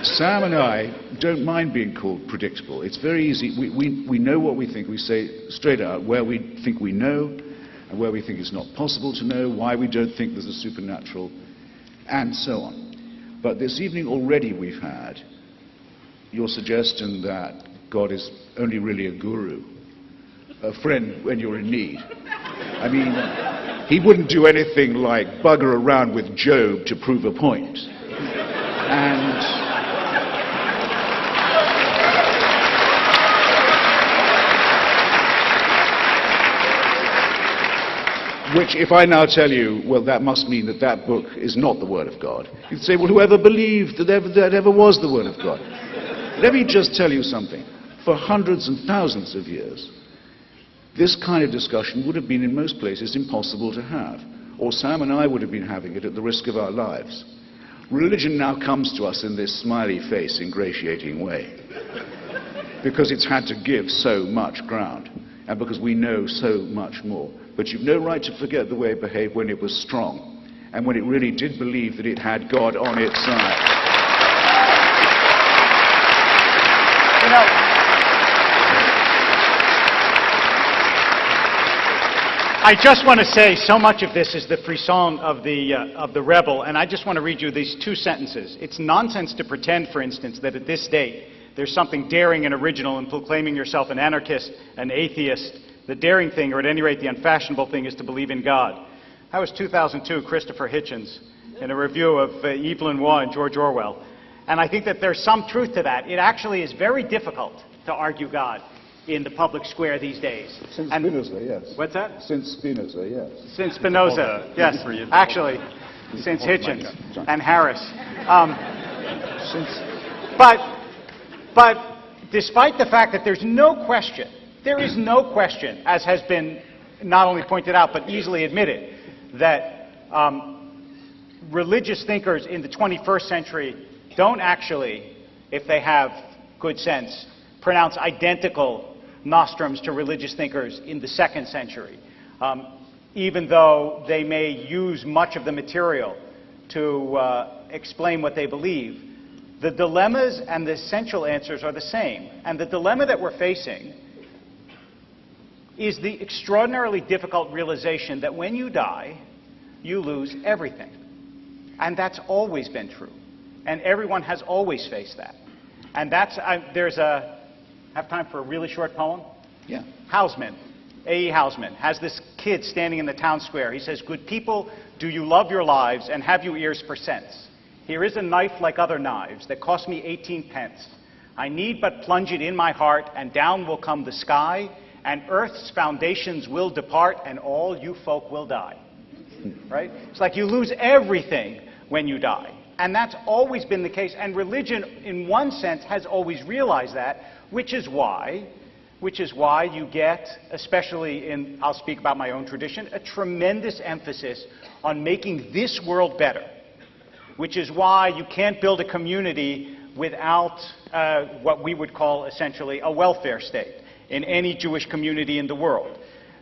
[SPEAKER 5] Sam and I don't mind being called predictable. It's very easy. We know what we think. We say straight out where we think we know and where we think it's not possible to know, why we don't think there's a supernatural, and so on. But this evening already we've had your suggestion that God is only really a guru, a friend when you're in need. I mean, he wouldn't do anything like bugger around with Job to prove a point. And which, if I now tell you, well, that must mean that that book is not the Word of God, you'd say, well, whoever believed that ever was the Word of God? Let me just tell you something. For hundreds and thousands of years, this kind of discussion would have been in most places impossible to have, or Sam and I would have been having it at the risk of our lives. Religion now comes to us in this smiley face, ingratiating way, because it's had to give so much ground, and because we know so much more. But you've no right to forget the way it behaved when it was strong, and when it really did believe that it had God on its side.
[SPEAKER 2] You know, I just want to say so much of this is the frisson of the rebel, and I just want to read you these two sentences. It's nonsense to pretend, for instance, that at this date there's something daring and original in proclaiming yourself an anarchist, an atheist. The daring thing, or at any rate the unfashionable thing, is to believe in God. That was 2002, Christopher Hitchens, in a review of Yves Lenoir and George Orwell. And I think that there's some truth to that. It actually is very difficult to argue God in the public square these days.
[SPEAKER 5] Since Spinoza, yes.
[SPEAKER 2] What's that?
[SPEAKER 5] Since Spinoza, yes.
[SPEAKER 2] Since Spinoza, yes. Actually, since Hitchens and Harris. But despite the fact that there's no question, there is no question, as has been not only pointed out but easily admitted, that religious thinkers in the 21st century don't actually, if they have good sense, pronounce identical nostrums to religious thinkers in the 2nd century, even though they may use much of the material to explain what they believe. The dilemmas and the essential answers are the same. And the dilemma that we're facing is the extraordinarily difficult realization that when you die, you lose everything. And that's always been true. And everyone has always faced that. And that's, have time for a really short poem?
[SPEAKER 5] Yeah.
[SPEAKER 2] Hausman, A.E. Hausman, has this kid standing in the town square. He says, "Good people, do you love your lives, and have you ears for sense? Here is a knife like other knives that cost me 18 pence. I need but plunge it in my heart, and down will come the sky, and earth's foundations will depart, and all you folk will die." Right? It's like you lose everything when you die. And that's always been the case. And religion, in one sense, has always realized that, which is why you get, especially in, I'll speak about my own tradition, a tremendous emphasis on making this world better. Which is why you can't build a community without what we would call essentially a welfare state in any Jewish community in the world.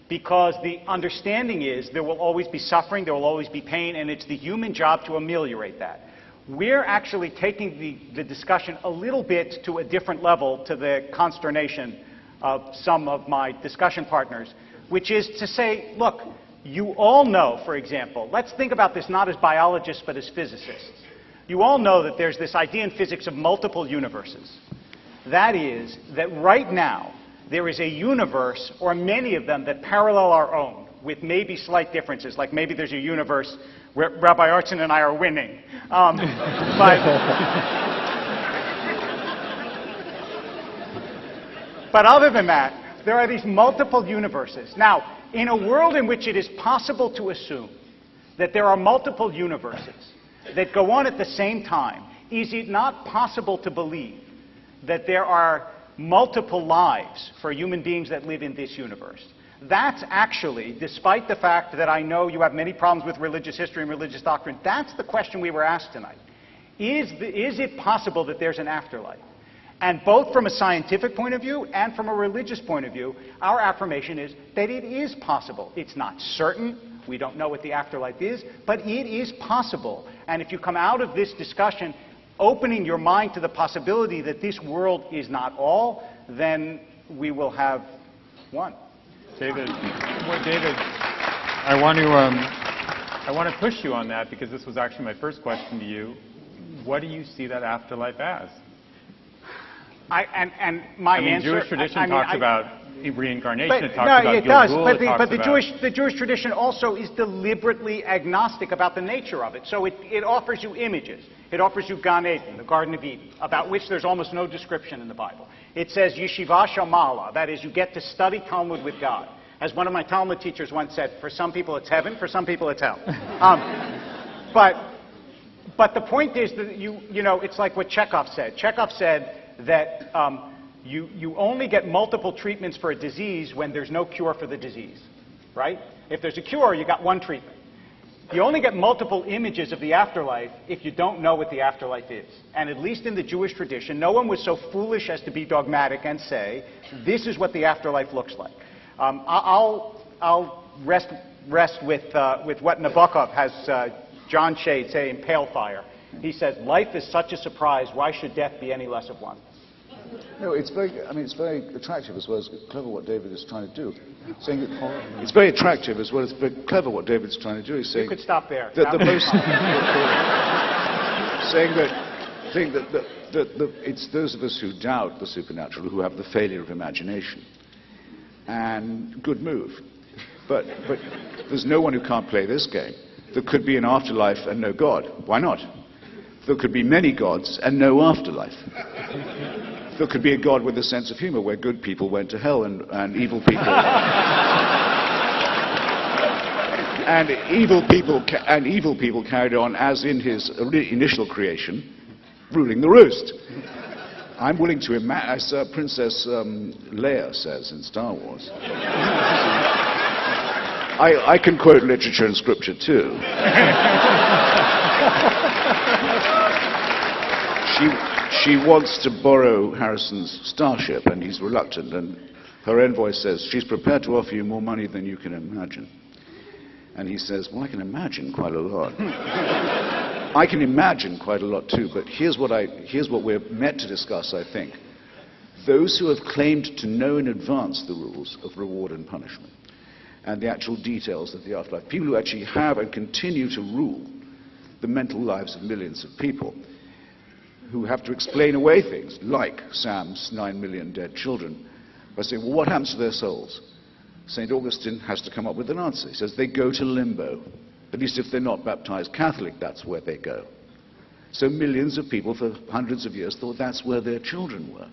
[SPEAKER 2] Because the understanding is there will always be suffering, there will always be pain, and it's the human job to ameliorate that. We're actually taking the discussion a little bit to a different level, to the consternation of some of my discussion partners, which is to say, look, you all know, for example, let's think about this not as biologists but as physicists. You all know that there's this idea in physics of multiple universes. That is, that right now there is a universe, or many of them, that parallel our own, with maybe slight differences, like maybe there's a universe where Rabbi Artson and I are winning. But other than that, there are these multiple universes. Now, in a world in which it is possible to assume that there are multiple universes that go on at the same time, is it not possible to believe that there are multiple lives for human beings that live in this universe. That's actually, despite the fact that I know you have many problems with religious history and religious doctrine, that's the question we were asked tonight. Is it possible that there's an afterlife? And both from a scientific point of view and from a religious point of view, our affirmation is that it is possible. It's not certain. We don't know what the afterlife is, but it is possible. And if you come out of this discussion opening your mind to the possibility that this world is not all, then we will have won.
[SPEAKER 1] David, I want to push you on that, because this was actually my first question to you. What do you see that afterlife as?
[SPEAKER 2] My answer.
[SPEAKER 1] Jewish tradition talks about reincarnation.
[SPEAKER 2] But,
[SPEAKER 1] it talks about
[SPEAKER 2] it does.
[SPEAKER 1] Gilgul,
[SPEAKER 2] But the Jewish tradition also is deliberately agnostic about the nature of it. So it offers you images. It offers you Gan Eden, the Garden of Eden, about which there's almost no description in the Bible. It says Yeshiva Shamala, that is, you get to study Talmud with God. As one of my Talmud teachers once said, for some people it's heaven, for some people it's hell. But the point is that you know, it's like what Chekhov said. Chekhov said that you only get multiple treatments for a disease when there's no cure for the disease, right? If there's a cure, you got one treatment. You only get multiple images of the afterlife if you don't know what the afterlife is. And at least in the Jewish tradition, no one was so foolish as to be dogmatic and say, this is what the afterlife looks like. I'll rest with what Nabokov has John Shade say in Pale Fire. He says, life is such a surprise, why should death be any less of one?
[SPEAKER 5] No, it's very attractive as well as clever what David is trying to do. Saying that it's very attractive as well as very clever what David's trying to do. He's saying
[SPEAKER 2] you could stop there.
[SPEAKER 5] That the most saying that it's those of us who doubt the supernatural who have the failure of imagination. And good move. But there's no one who can't play this game. There could be an afterlife and no God. Why not? There could be many gods and no afterlife. There could be a God with a sense of humor where good people went to hell and evil people and evil people carried on as in his initial creation, ruling the roost. I'm willing to imagine, as Princess Leia says in Star Wars. I can quote literature and scripture too. She wants to borrow Harrison's starship, and he's reluctant, and her envoy says, she's prepared to offer you more money than you can imagine. And he says, well, I can imagine quite a lot. I can imagine quite a lot too, but here's what we're meant to discuss, I think. Those who have claimed to know in advance the rules of reward and punishment, and the actual details of the afterlife, people who actually have and continue to rule the mental lives of millions of people, who have to explain away things like Sam's 9 million dead children by saying, well, what happens to their souls? St. Augustine has to come up with an answer. He says they go to limbo. At least if they're not baptized Catholic, that's where they go. So millions of people for hundreds of years thought that's where their children were.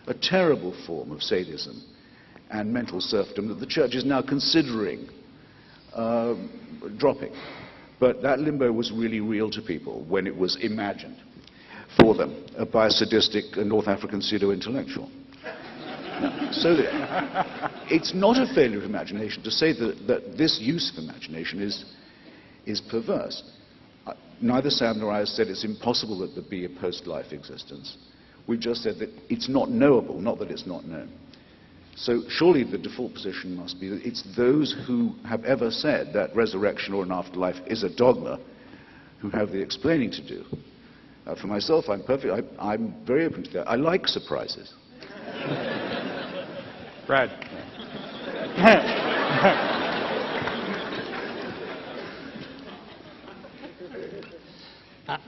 [SPEAKER 5] A terrible form of sadism and mental serfdom that the church is now considering dropping. But that limbo was really real to people when it was imagined for them by a sadistic North African pseudo-intellectual. So it's not a failure of imagination to say that this use of imagination is perverse. Neither Sam nor I have said it's impossible that there be a post-life existence. We've just said that it's not knowable, not that it's not known. So surely the default position must be that it's those who have ever said that resurrection or an afterlife is a dogma who have the explaining to do. For myself, I'm very open to that. I like surprises.
[SPEAKER 1] Brad.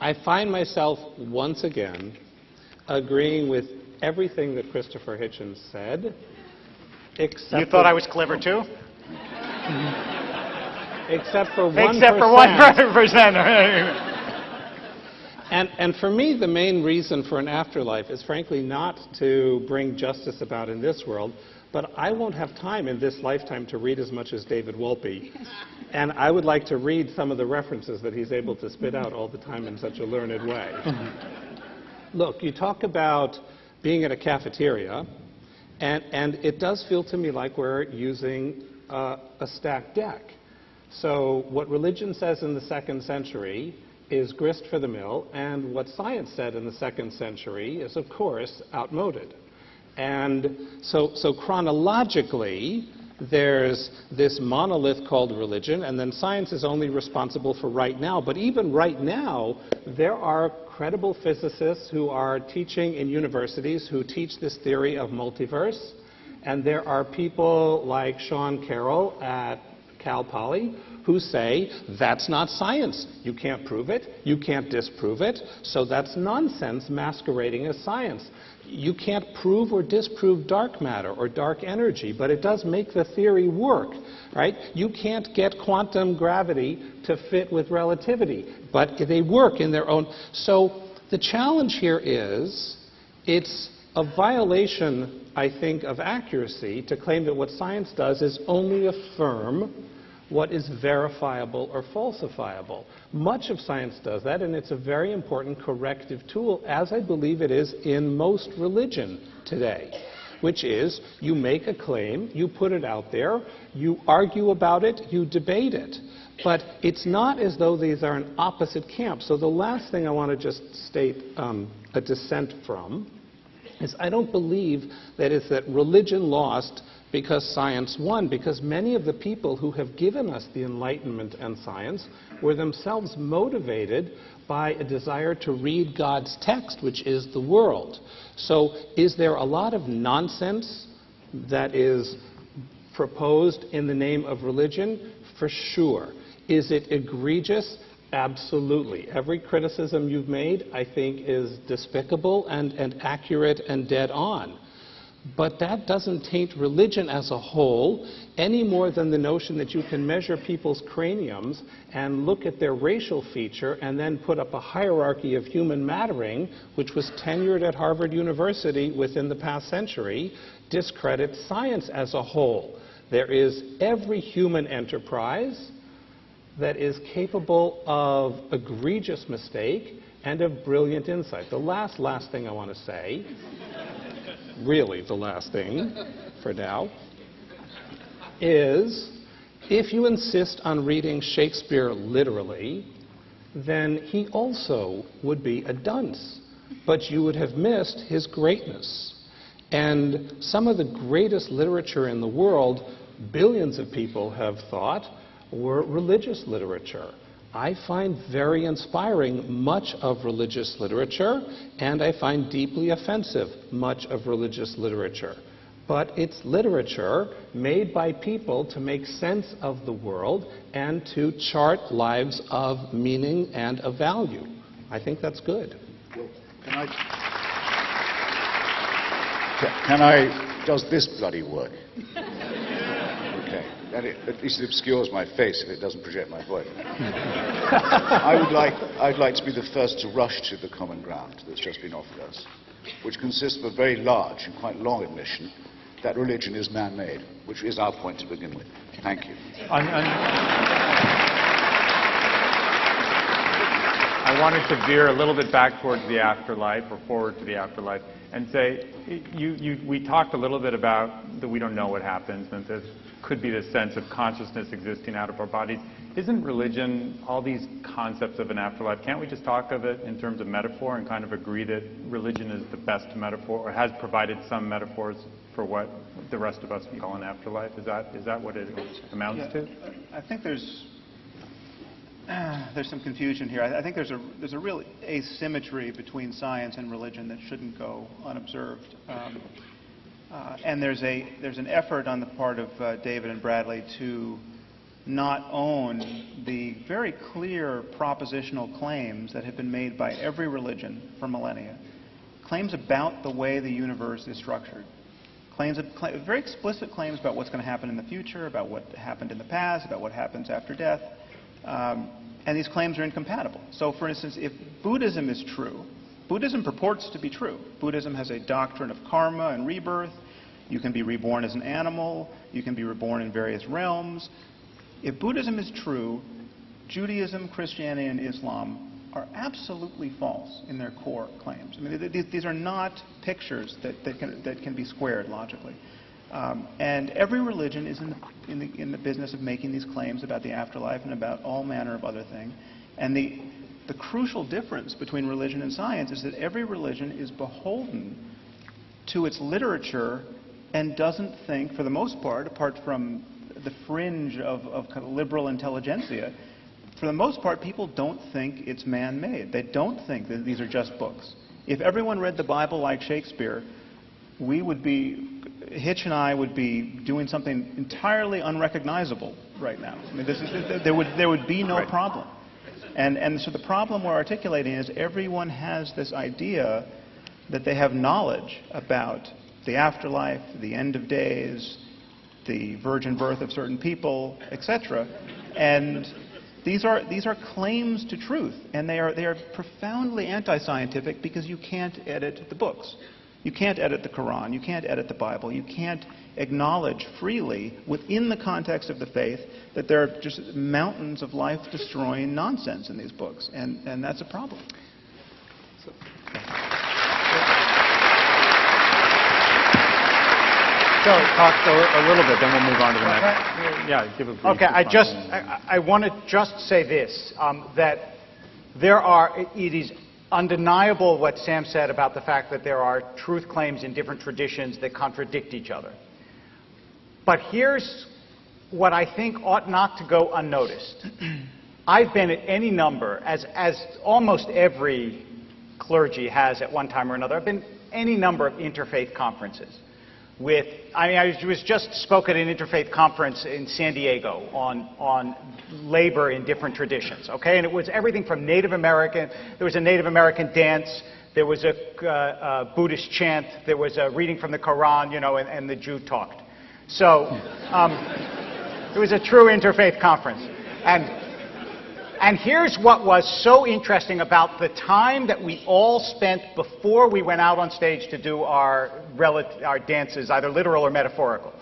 [SPEAKER 4] I find myself once again agreeing with everything that Christopher Hitchens said, except
[SPEAKER 2] you thought I was clever too?
[SPEAKER 4] Except for 1%.
[SPEAKER 2] Except for 1%.
[SPEAKER 4] And for me, the main reason for an afterlife is frankly not to bring justice about in this world, but I won't have time in this lifetime to read as much as David Wolpe. And I would like to read some of the references that he's able to spit out all the time in such a learned way. Look, you talk about being at a cafeteria, and it does feel to me like we're using a stacked deck. So what religion says in the 2nd century is grist for the mill, and what science said in the 2nd century is, of course, outmoded. And so chronologically, there's this monolith called religion, and then science is only responsible for right now. But even right now, there are credible physicists who are teaching in universities who teach this theory of multiverse, and there are people like Sean Carroll at Cal Poly who say that's not science. You can't prove it, you can't disprove it, so that's nonsense masquerading as science. You can't prove or disprove dark matter or dark energy, but it does make the theory work, right? You can't get quantum gravity to fit with relativity, but they work in their own. So the challenge here is it's a violation, I think, of accuracy to claim that what science does is only affirm what is verifiable or falsifiable. Much of science does that, and it's a very important corrective tool, as I believe it is in most religion today, which is you make a claim, you put it out there, you argue about it, you debate it. But it's not as though these are in opposite camps. So the last thing I want to just state a dissent from is I don't believe that it's that religion lost because science won, because many of the people who have given us the Enlightenment and science were themselves motivated by a desire to read God's text, which is the world. So is there a lot of nonsense that is proposed in the name of religion? For sure. Is it egregious? Absolutely. Every criticism you've made, I think, is despicable and accurate and dead on. But that doesn't taint religion as a whole any more than the notion that you can measure people's craniums and look at their racial feature and then put up a hierarchy of human mattering, which was tenured at Harvard University within the past century, discredits science as a whole. There is every human enterprise that is capable of egregious mistake and of brilliant insight. The last thing I want to say, really the last thing for now, is if you insist on reading Shakespeare literally, then he also would be a dunce, but you would have missed his greatness. And some of the greatest literature in the world, billions of people have thought, were religious literature. I find very inspiring much of religious literature, and I find deeply offensive much of religious literature. But it's literature made by people to make sense of the world and to chart lives of meaning and of value. I think that's good.
[SPEAKER 5] Does this bloody work? And at least it obscures my face if it doesn't project my voice. I'd like to be the first to rush to the common ground that's just been offered us, which consists of a very large and quite long admission that religion is man-made, which is our point to begin with. Thank you.
[SPEAKER 1] I wanted to veer a little bit back towards the afterlife, or forward to the afterlife, and say, we talked a little bit about that we don't know what happens, and there could be this sense of consciousness existing out of our bodies. Isn't religion, all these concepts of an afterlife, can't we just talk of it in terms of metaphor and kind of agree that religion is the best metaphor, or has provided some metaphors for what the rest of us call an afterlife? Is that what it amounts to?
[SPEAKER 3] I think there's some confusion here. I think there's a real asymmetry between science and religion that shouldn't go unobserved. And there's an effort on the part of David and Bradley to not own the very clear propositional claims that have been made by every religion for millennia. Claims about the way the universe is structured. Very explicit claims about what's going to happen in the future, about what happened in the past, about what happens after death. And these claims are incompatible. So, for instance, if Buddhism is true, Buddhism purports to be true. Buddhism has a doctrine of karma and rebirth. You can be reborn as an animal. You can be reborn in various realms. If Buddhism is true, Judaism, Christianity, and Islam are absolutely false in their core claims. I mean, these are not pictures that can be squared logically. And every religion is in the business of making these claims about the afterlife and about all manner of other things. And the crucial difference between religion and science is that every religion is beholden to its literature and doesn't think, for the most part, apart from the fringe of kind of liberal intelligentsia, for the most part, people don't think it's man-made. They don't think that these are just books. If everyone read the Bible like Shakespeare, Hitch and I would be doing something entirely unrecognizable right now. I mean, there would be no problem. And so the problem we're articulating is everyone has this idea that they have knowledge about the afterlife, the end of days, the virgin birth of certain people, etc. And these are claims to truth, and they are profoundly anti-scientific because you can't edit the books. You can't edit the Quran. You can't edit the Bible. You can't acknowledge freely within the context of the faith that there are just mountains of life-destroying nonsense in these books, and that's a problem.
[SPEAKER 1] So talk a little bit, then we'll move on to the next. Yeah, give a brief
[SPEAKER 2] Okay,
[SPEAKER 1] response.
[SPEAKER 2] I want to just say this, that it is undeniable what Sam said about the fact that there are truth claims in different traditions that contradict each other. But here's what I think ought not to go unnoticed. I've been at any number, as almost every clergy has at one time or another, I've been at any number of interfaith conferences. I was just spoke at an interfaith conference in San Diego on labor in different traditions, okay? And it was everything from Native American, there was a Native American dance, there was a Buddhist chant, there was a reading from the Quran, you know, and the Jew talked. So it was a true interfaith conference. And here's what was so interesting about the time that we all spent before we went out on stage to do our dances, either literal or metaphorical.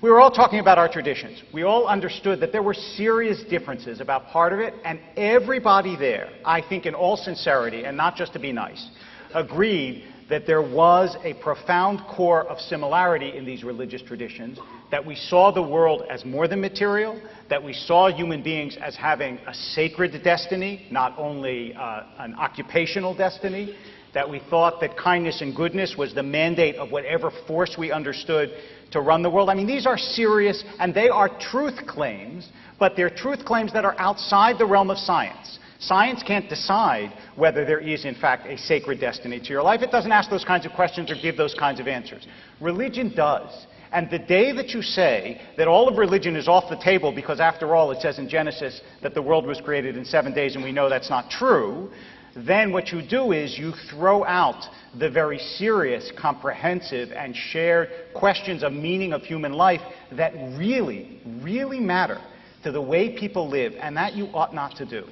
[SPEAKER 2] We were all talking about our traditions. We all understood that there were serious differences about part of it, and everybody there, I think in all sincerity, and not just to be nice, agreed that there was a profound core of similarity in these religious traditions, that we saw the world as more than material, that we saw human beings as having a sacred destiny, not only an occupational destiny, that we thought that kindness and goodness was the mandate of whatever force we understood to run the world. I mean, these are serious, and they are truth claims, but they're truth claims that are outside the realm of science. Science can't decide whether there is, in fact, a sacred destiny to your life. It doesn't ask those kinds of questions or give those kinds of answers. Religion does. And the day that you say that all of religion is off the table because, after all, it says in Genesis that the world was created in 7 days, and we know that's not true, then what you do is you throw out the very serious, comprehensive, and shared questions of meaning of human life that really, really matter to the way people live, and that you ought not to do.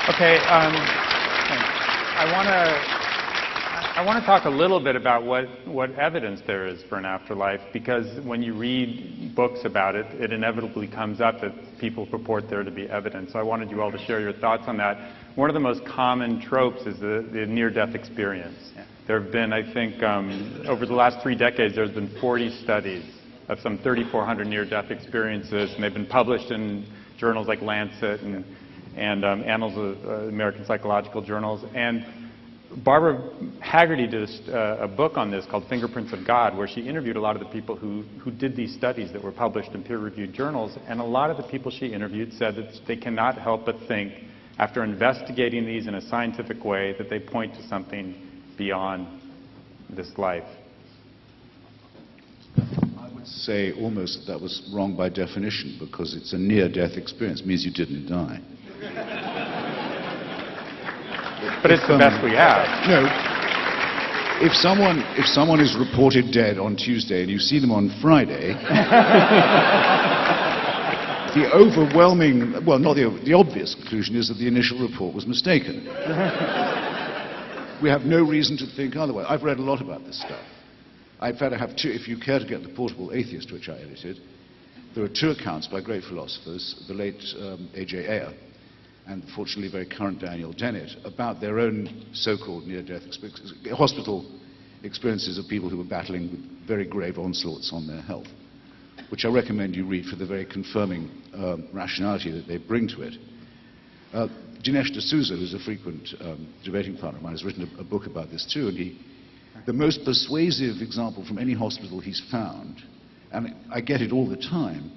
[SPEAKER 1] Okay, I want to talk a little bit about what evidence there is for an afterlife, because when you read books about it, it inevitably comes up that people purport there to be evidence. So I wanted you all to share your thoughts on that. One of the most common tropes is the near-death experience. Yeah. There have been, I think, over the last 3 decades, there's been 40 studies of some 3,400 near-death experiences, and they've been published in journals like Lancet and Annals of American Psychological Journals. And Barbara Haggerty did a book on this called Fingerprints of God, where she interviewed a lot of the people who did these studies that were published in peer-reviewed journals, and a lot of the people she interviewed said that they cannot help but think, after investigating these in a scientific way, that they point to something beyond this life.
[SPEAKER 5] I would say almost that was wrong by definition, because it's a near-death experience. It means you didn't die.
[SPEAKER 1] But it's the best we have.
[SPEAKER 5] No. If someone is reported dead on Tuesday and you see them on Friday, the overwhelming, well, not the obvious conclusion is that the initial report was mistaken. We have no reason to think otherwise. I've read a lot about this stuff. In fact, I have 2, if you care to get the Portable Atheist, which I edited, there are 2 accounts by great philosophers, the late A.J. Ayer, and fortunately very current Daniel Dennett, about their own so-called near-death hospital experiences of people who were battling with very grave onslaughts on their health, which I recommend you read for the very confirming rationality that they bring to it. Dinesh D'Souza, who's a frequent debating partner of mine, has written a book about this too, and the most persuasive example from any hospital he's found, and I get it all the time,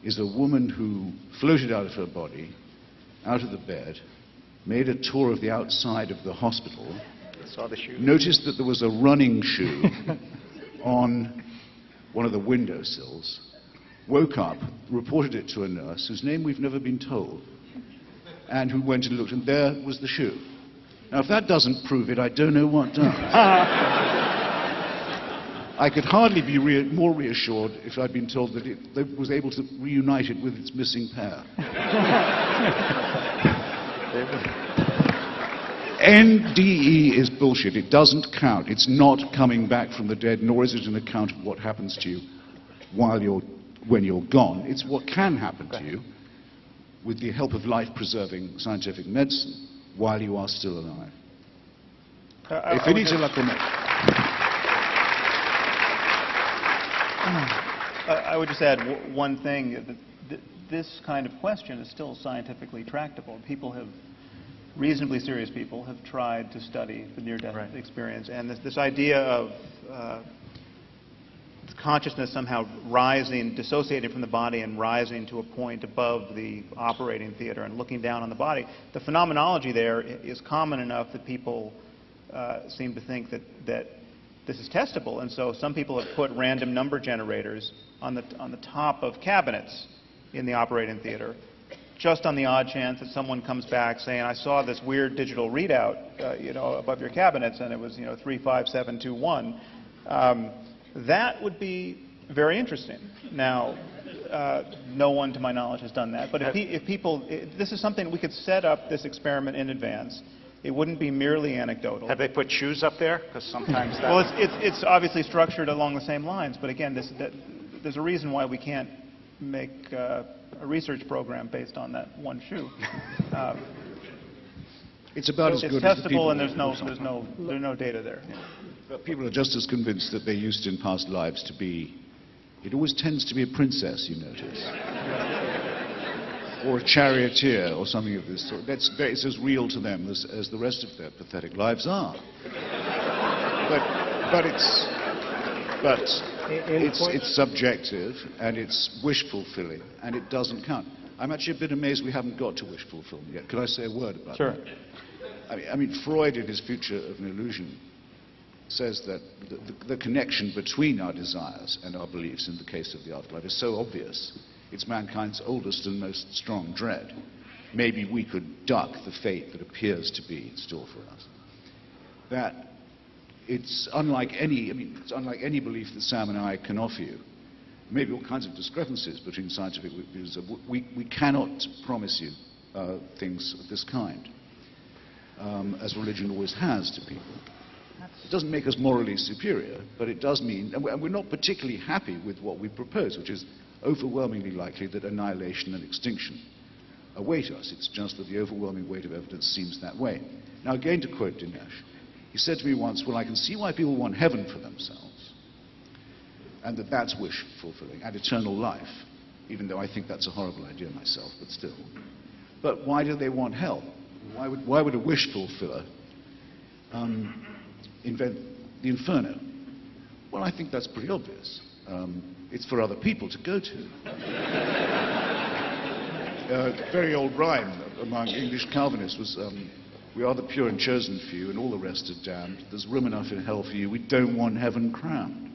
[SPEAKER 5] is a woman who floated out of her body, out of the bed, made a tour of the outside of the hospital,
[SPEAKER 2] Saw the shoe.
[SPEAKER 5] noticed that there was a running shoe on one of the windowsills, woke up, reported it to a nurse, whose name we've never been told, and who went and looked, and there was the shoe. Now, if that doesn't prove it, I don't know what does. I could hardly be more reassured if I'd been told that it was able to reunite it with its missing pair. NDE is bullshit. It doesn't count. It's not coming back from the dead, nor is it an account of what happens to you when you're gone. It's what can happen to you with the help of life-preserving scientific medicine while you are still alive. Finito la promessa.
[SPEAKER 3] I would just add one thing. This kind of question is still scientifically tractable. Reasonably serious people have tried to study the near-death experience. And this idea of consciousness somehow rising, dissociating from the body and rising to a point above the operating theater and looking down on the body, the phenomenology there is common enough that people seem to think that this is testable. And so some people have put random number generators on the top of cabinets in the operating theater, just on the odd chance that someone comes back saying, I saw this weird digital readout above your cabinets, and it was 35721. That would be very interesting. Now, no one to my knowledge has done that, but this is something we could set up this experiment in advance. It wouldn't be merely anecdotal.
[SPEAKER 2] Have they put shoes up there? Because sometimes that...
[SPEAKER 3] Well, it's obviously structured along the same lines, but again, there's a reason why we can't make a research program based on that one shoe.
[SPEAKER 5] It's about as good
[SPEAKER 3] as the people. It's testable, and there's no data there. Yeah.
[SPEAKER 5] But people are just as convinced that they used in past lives to be. It always tends to be a princess, you notice, or a charioteer, or something of this sort. It's as real to them as the rest of their pathetic lives are. But it's subjective, and it's wish fulfilling, and it doesn't count. I'm actually a bit amazed we haven't got to wish fulfillment yet. Could I say a word about that? I mean, Freud, in his Future of an Illusion, says that the connection between our desires and our beliefs in the case of the afterlife is so obvious. It's mankind's oldest and most strong dread. Maybe we could duck the fate that appears to be in store for us. That it's unlike any belief that Sam and I can offer you. Maybe all kinds of discrepancies between scientific views. We cannot promise you things of this kind, as religion always has to people. It doesn't make us morally superior, but it does mean, and we're not particularly happy with what we propose, which is overwhelmingly likely that annihilation and extinction await us. It's just that the overwhelming weight of evidence seems that way. Now, again, to quote Dinesh, he said to me once, well, I can see why people want heaven for themselves, and that's wish fulfilling, and eternal life, even though I think that's a horrible idea myself, but still. But why do they want hell? Why would a wish fulfiller invent the inferno? Well, I think that's pretty obvious. It's for other people to go to. Very old rhyme among English Calvinists was, we are the pure and chosen few, and all the rest are damned. There's room enough in hell for you. We don't want heaven crowned.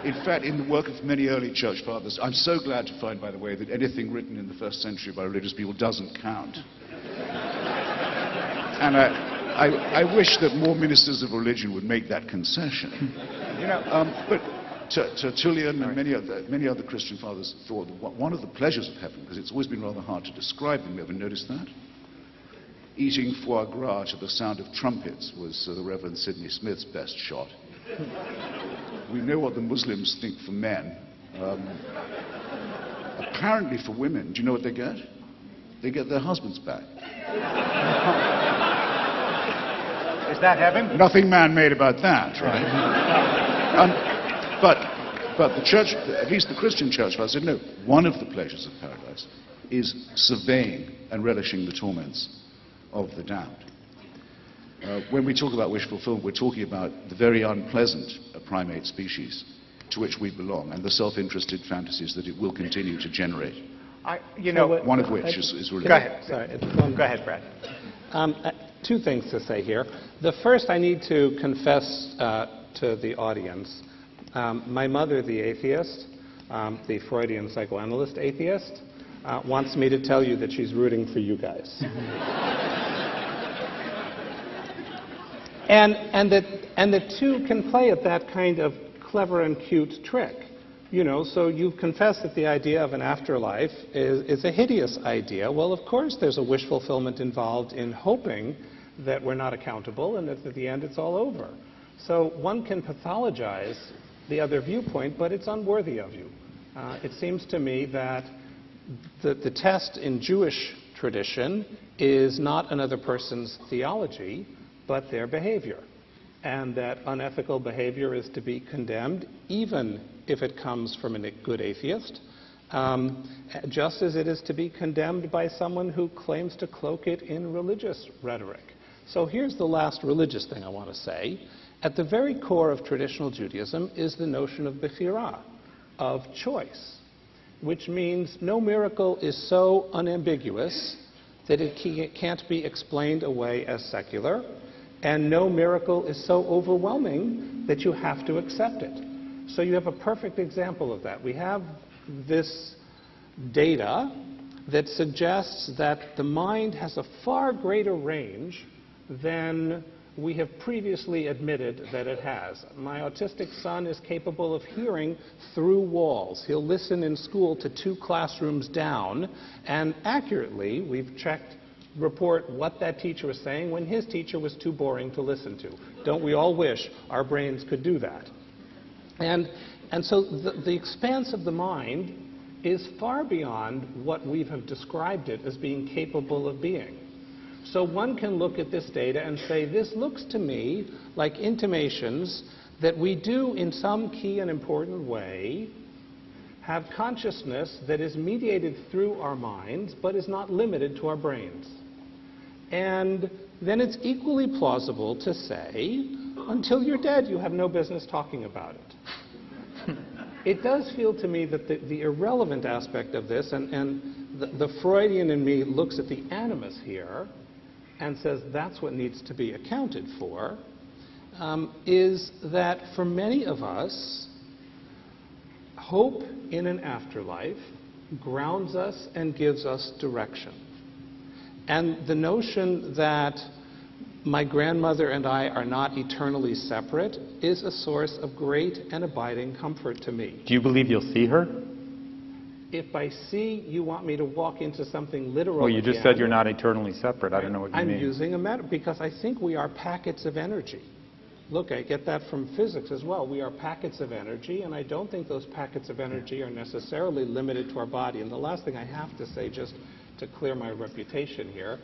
[SPEAKER 5] In fact, in the work of many early church fathers, I'm so glad to find, by the way, that anything written in the first century by religious people doesn't count. And I wish that more ministers of religion would make that concession. But Tertullian and many other Christian fathers thought that one of the pleasures of heaven, because it's always been rather hard to describe them, you ever noticed that? Eating foie gras to the sound of trumpets was the Reverend Sidney Smith's best shot. We know what the Muslims think for men. Apparently for women, do you know what they get? they get their husbands back.
[SPEAKER 2] Is that heaven?
[SPEAKER 5] Nothing man-made about that, right? But the church, at least the Christian church, said, no, one of the pleasures of paradise is surveying and relishing the torments of the damned. When we talk about wish fulfillment, we're talking about the very unpleasant primate species to which we belong, and the self-interested fantasies that it will continue to generate. One of which is religion.
[SPEAKER 2] Go ahead.
[SPEAKER 4] Sorry,
[SPEAKER 2] Go ahead, Brad.
[SPEAKER 4] Two things to say here. The first, I need to confess to the audience. My mother, the atheist, the Freudian psychoanalyst atheist, wants me to tell you that she's rooting for you guys. And the two can play at that kind of clever and cute trick. So you've confessed that the idea of an afterlife is a hideous idea. Well, of course, there's a wish fulfillment involved in hoping that we're not accountable and that at the end it's all over. So one can pathologize the other viewpoint, but it's unworthy of you. It seems to me that the test in Jewish tradition is not another person's theology, but their behavior. And that unethical behavior is to be condemned, even if it comes from a good atheist, just as it is to be condemned by someone who claims to cloak it in religious rhetoric. So here's the last religious thing I want to say. At the very core of traditional Judaism is the notion of bechirah, of choice, which means no miracle is so unambiguous that it can't be explained away as secular, and no miracle is so overwhelming that you have to accept it. So you have a perfect example of that. We have this data that suggests that the mind has a far greater range than we have previously admitted that it has. My autistic son is capable of hearing through walls. He'll listen in school to 2 classrooms down, and accurately, we've report what that teacher was saying when his teacher was too boring to listen to. Don't we all wish our brains could do that? And so the expanse of the mind is far beyond what we have described it as being capable of being. So one can look at this data and say, this looks to me like intimations that we do in some key and important way have consciousness that is mediated through our minds but is not limited to our brains. And then it's equally plausible to say, until you're dead, you have no business talking about it. It does feel to me that the irrelevant aspect of this, and the Freudian in me looks at the animus here and says that's what needs to be accounted for, is that for many of us, hope in an afterlife grounds us and gives us direction. And the notion that my grandmother and I are not eternally separate is a source of great and abiding comfort to me.
[SPEAKER 1] Do you believe you'll see her?
[SPEAKER 4] If by see you want me to walk into something literal
[SPEAKER 1] Well, you just
[SPEAKER 4] again,
[SPEAKER 1] said you're not eternally separate. I don't know what you mean.
[SPEAKER 4] I'm using a metaphor because I think we are packets of energy. Look, I get that from physics as well. We are packets of energy, and I don't think those packets of energy are necessarily limited to our body. And the last thing I have to say, just to clear my reputation here,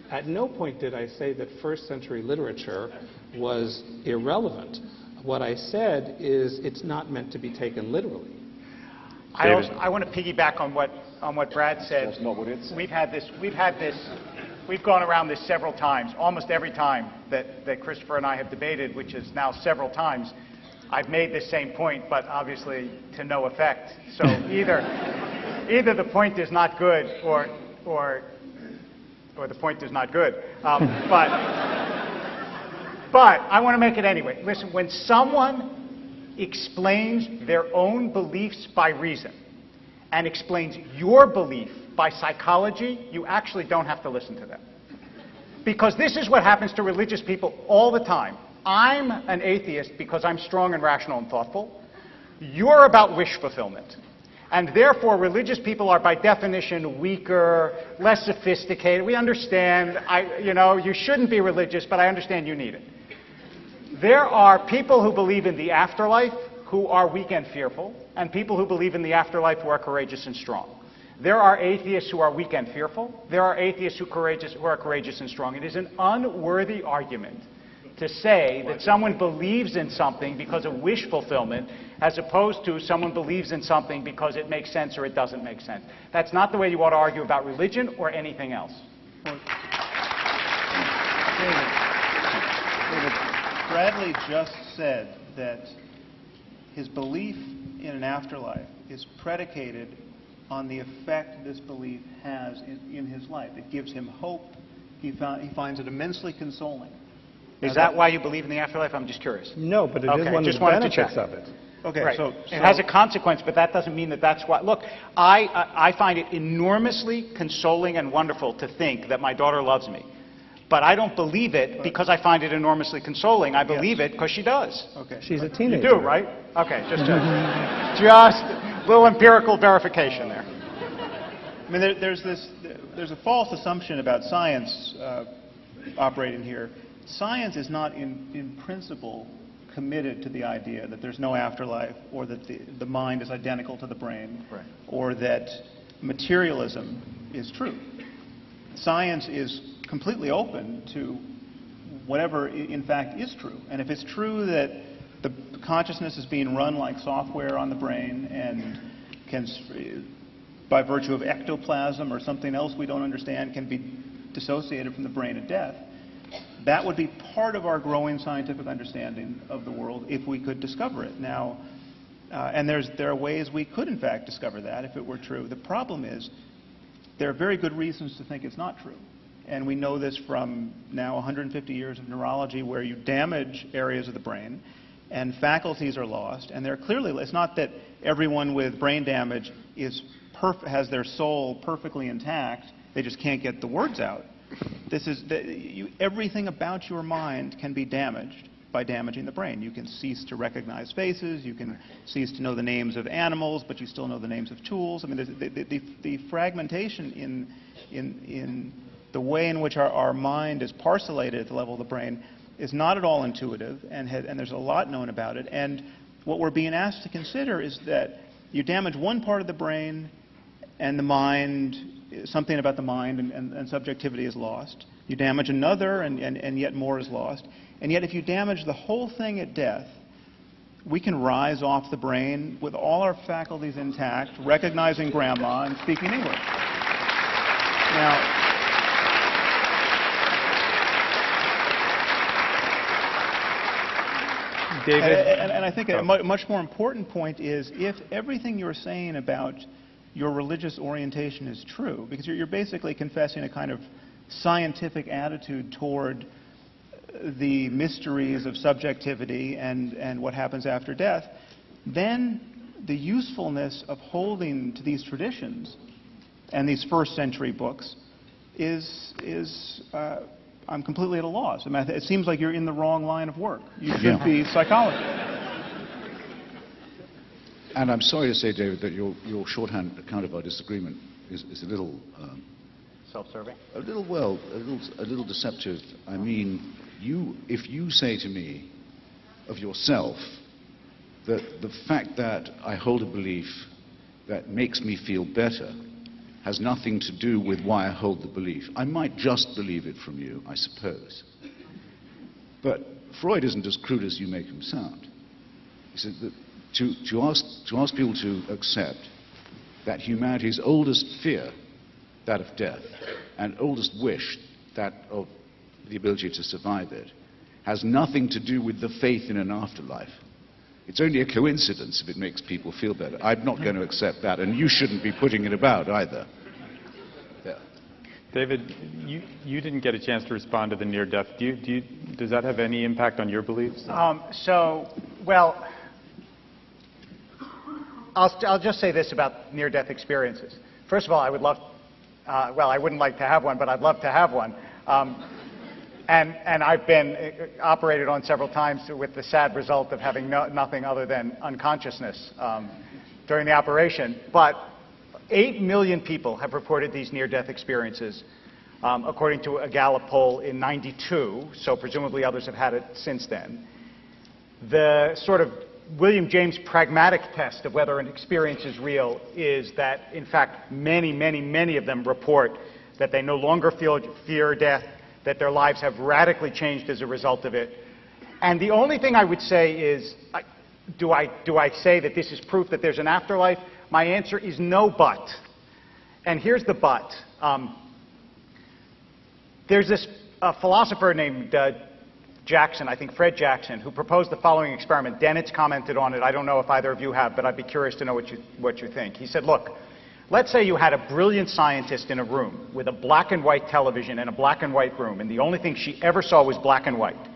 [SPEAKER 4] at no point did I say that first century literature was irrelevant. What I said is it's not meant to be taken literally.
[SPEAKER 2] I want to piggyback on what Brad said.
[SPEAKER 5] That's not what it said.
[SPEAKER 2] We've gone around this several times. Almost every time that Christopher and I have debated, which is now several times, I've made this same point, but obviously to no effect. So either the point is not good or the point is not good. But I want to make it anyway. Listen, when someone explains their own beliefs by reason and explains your belief by psychology, you actually don't have to listen to them. Because this is what happens to religious people all the time. I'm an atheist because I'm strong and rational and thoughtful. You're about wish fulfillment. And therefore, religious people are by definition weaker, less sophisticated. We understand, you shouldn't be religious, but I understand you need it. There are people who believe in the afterlife who are weak and fearful, and people who believe in the afterlife who are courageous and strong. There are atheists who are weak and fearful. There are atheists who are courageous and strong. It is an unworthy argument to say that someone believes in something because of wish fulfillment as opposed to someone believes in something because it makes sense or it doesn't make sense. That's not the way you ought to argue about religion or anything else.
[SPEAKER 3] David, Bradley just said that his belief in an afterlife is predicated on the effect this belief has in his life. It gives him hope. He finds it immensely consoling.
[SPEAKER 2] Is that why you believe in the afterlife? I'm just curious.
[SPEAKER 4] No, but it is one of the benefits of it.
[SPEAKER 3] Okay,
[SPEAKER 2] Right.
[SPEAKER 3] so
[SPEAKER 2] it has a consequence, but that doesn't mean that that's what... Look, I find it enormously consoling and wonderful to think that my daughter loves me. But I don't believe it because I find it enormously consoling. I believe it because she does.
[SPEAKER 3] Okay.
[SPEAKER 4] She's a
[SPEAKER 2] You
[SPEAKER 4] teenager.
[SPEAKER 2] do, right? Okay, just a little empirical verification there.
[SPEAKER 3] I mean, there's a false assumption about science operating here. Science is not in principle committed to the idea that there's no afterlife or that the mind is identical to the brain,
[SPEAKER 2] Right.
[SPEAKER 3] or that materialism is true. Science is completely open to whatever in fact is true. And if it's true that the consciousness is being run like software on the brain and can, by virtue of ectoplasm or something else we don't understand, can be dissociated from the brain at death, that would be part of our growing scientific understanding of the world if we could discover it. Now, and there are ways we could in fact discover that if it were true. The problem is there are very good reasons to think it's not true. And we know this from now 150 years of neurology, where you damage areas of the brain and faculties are lost. And they're clearly, it's not that everyone with brain damage has their soul perfectly intact, they just can't get the words out. Everything about your mind can be damaged by damaging the brain. You can cease to recognize faces, you can cease to know the names of animals, but you still know the names of tools. I mean, the fragmentation in the way in which our mind is parcellated at the level of the brain is not at all intuitive, and there's a lot known about it. And what we're being asked to consider is that you damage one part of the brain and the mind, something about the mind and subjectivity is lost. You damage another and yet more is lost. And yet if you damage the whole thing at death, we can rise off the brain with all our faculties intact, recognizing grandma and speaking English. Now,
[SPEAKER 1] David?
[SPEAKER 3] And I think a much more important point is if everything you're saying about your religious orientation is true, because you're basically confessing a kind of scientific attitude toward the mysteries of subjectivity and what happens after death, then the usefulness of holding to these traditions and these first century books I'm completely at a loss. I mean, it seems like you're in the wrong line of work. You should be psychology.
[SPEAKER 5] And I'm sorry to say, David, that your shorthand account of our disagreement is a little...
[SPEAKER 2] Self-serving?
[SPEAKER 5] A little deceptive. I mean, if you say to me of yourself that the fact that I hold a belief that makes me feel better has nothing to do with why I hold the belief, I might just believe it from you, I suppose. But Freud isn't as crude as you make him sound. He said that to ask people to accept that humanity's oldest fear, that of death, and oldest wish, that of the ability to survive it, has nothing to do with the faith in an afterlife. It's only a coincidence if it makes people feel better. I'm not going to accept that, and you shouldn't be putting it about either. Yeah.
[SPEAKER 1] David, you didn't get a chance to respond to the near-death. Does that have any impact on your beliefs?
[SPEAKER 2] Well, I'll just say this about near-death experiences. First of all, I would love, well, I wouldn't like to have one, but I'd love to have one. And I've been operated on several times with the sad result of having nothing other than unconsciousness during the operation. But 8 million people have reported these near-death experiences, according to a Gallup poll in '92, so presumably others have had it since then. The sort of William James' pragmatic test of whether an experience is real is that, in fact, many of them report that they no longer fear death, that their lives have radically changed as a result of it. And the only thing I would say is, do I say that this is proof that there's an afterlife? My answer is no, but. And here's the but. There's this philosopher named Jackson, I think Fred Jackson, who proposed the following experiment. Dennett's commented on it. I don't know if either of you have, but I'd be curious to know what you think. He said, look, let's say you had a brilliant scientist in a room with a black and white television in a black and white room, and the only thing she ever saw was black and white.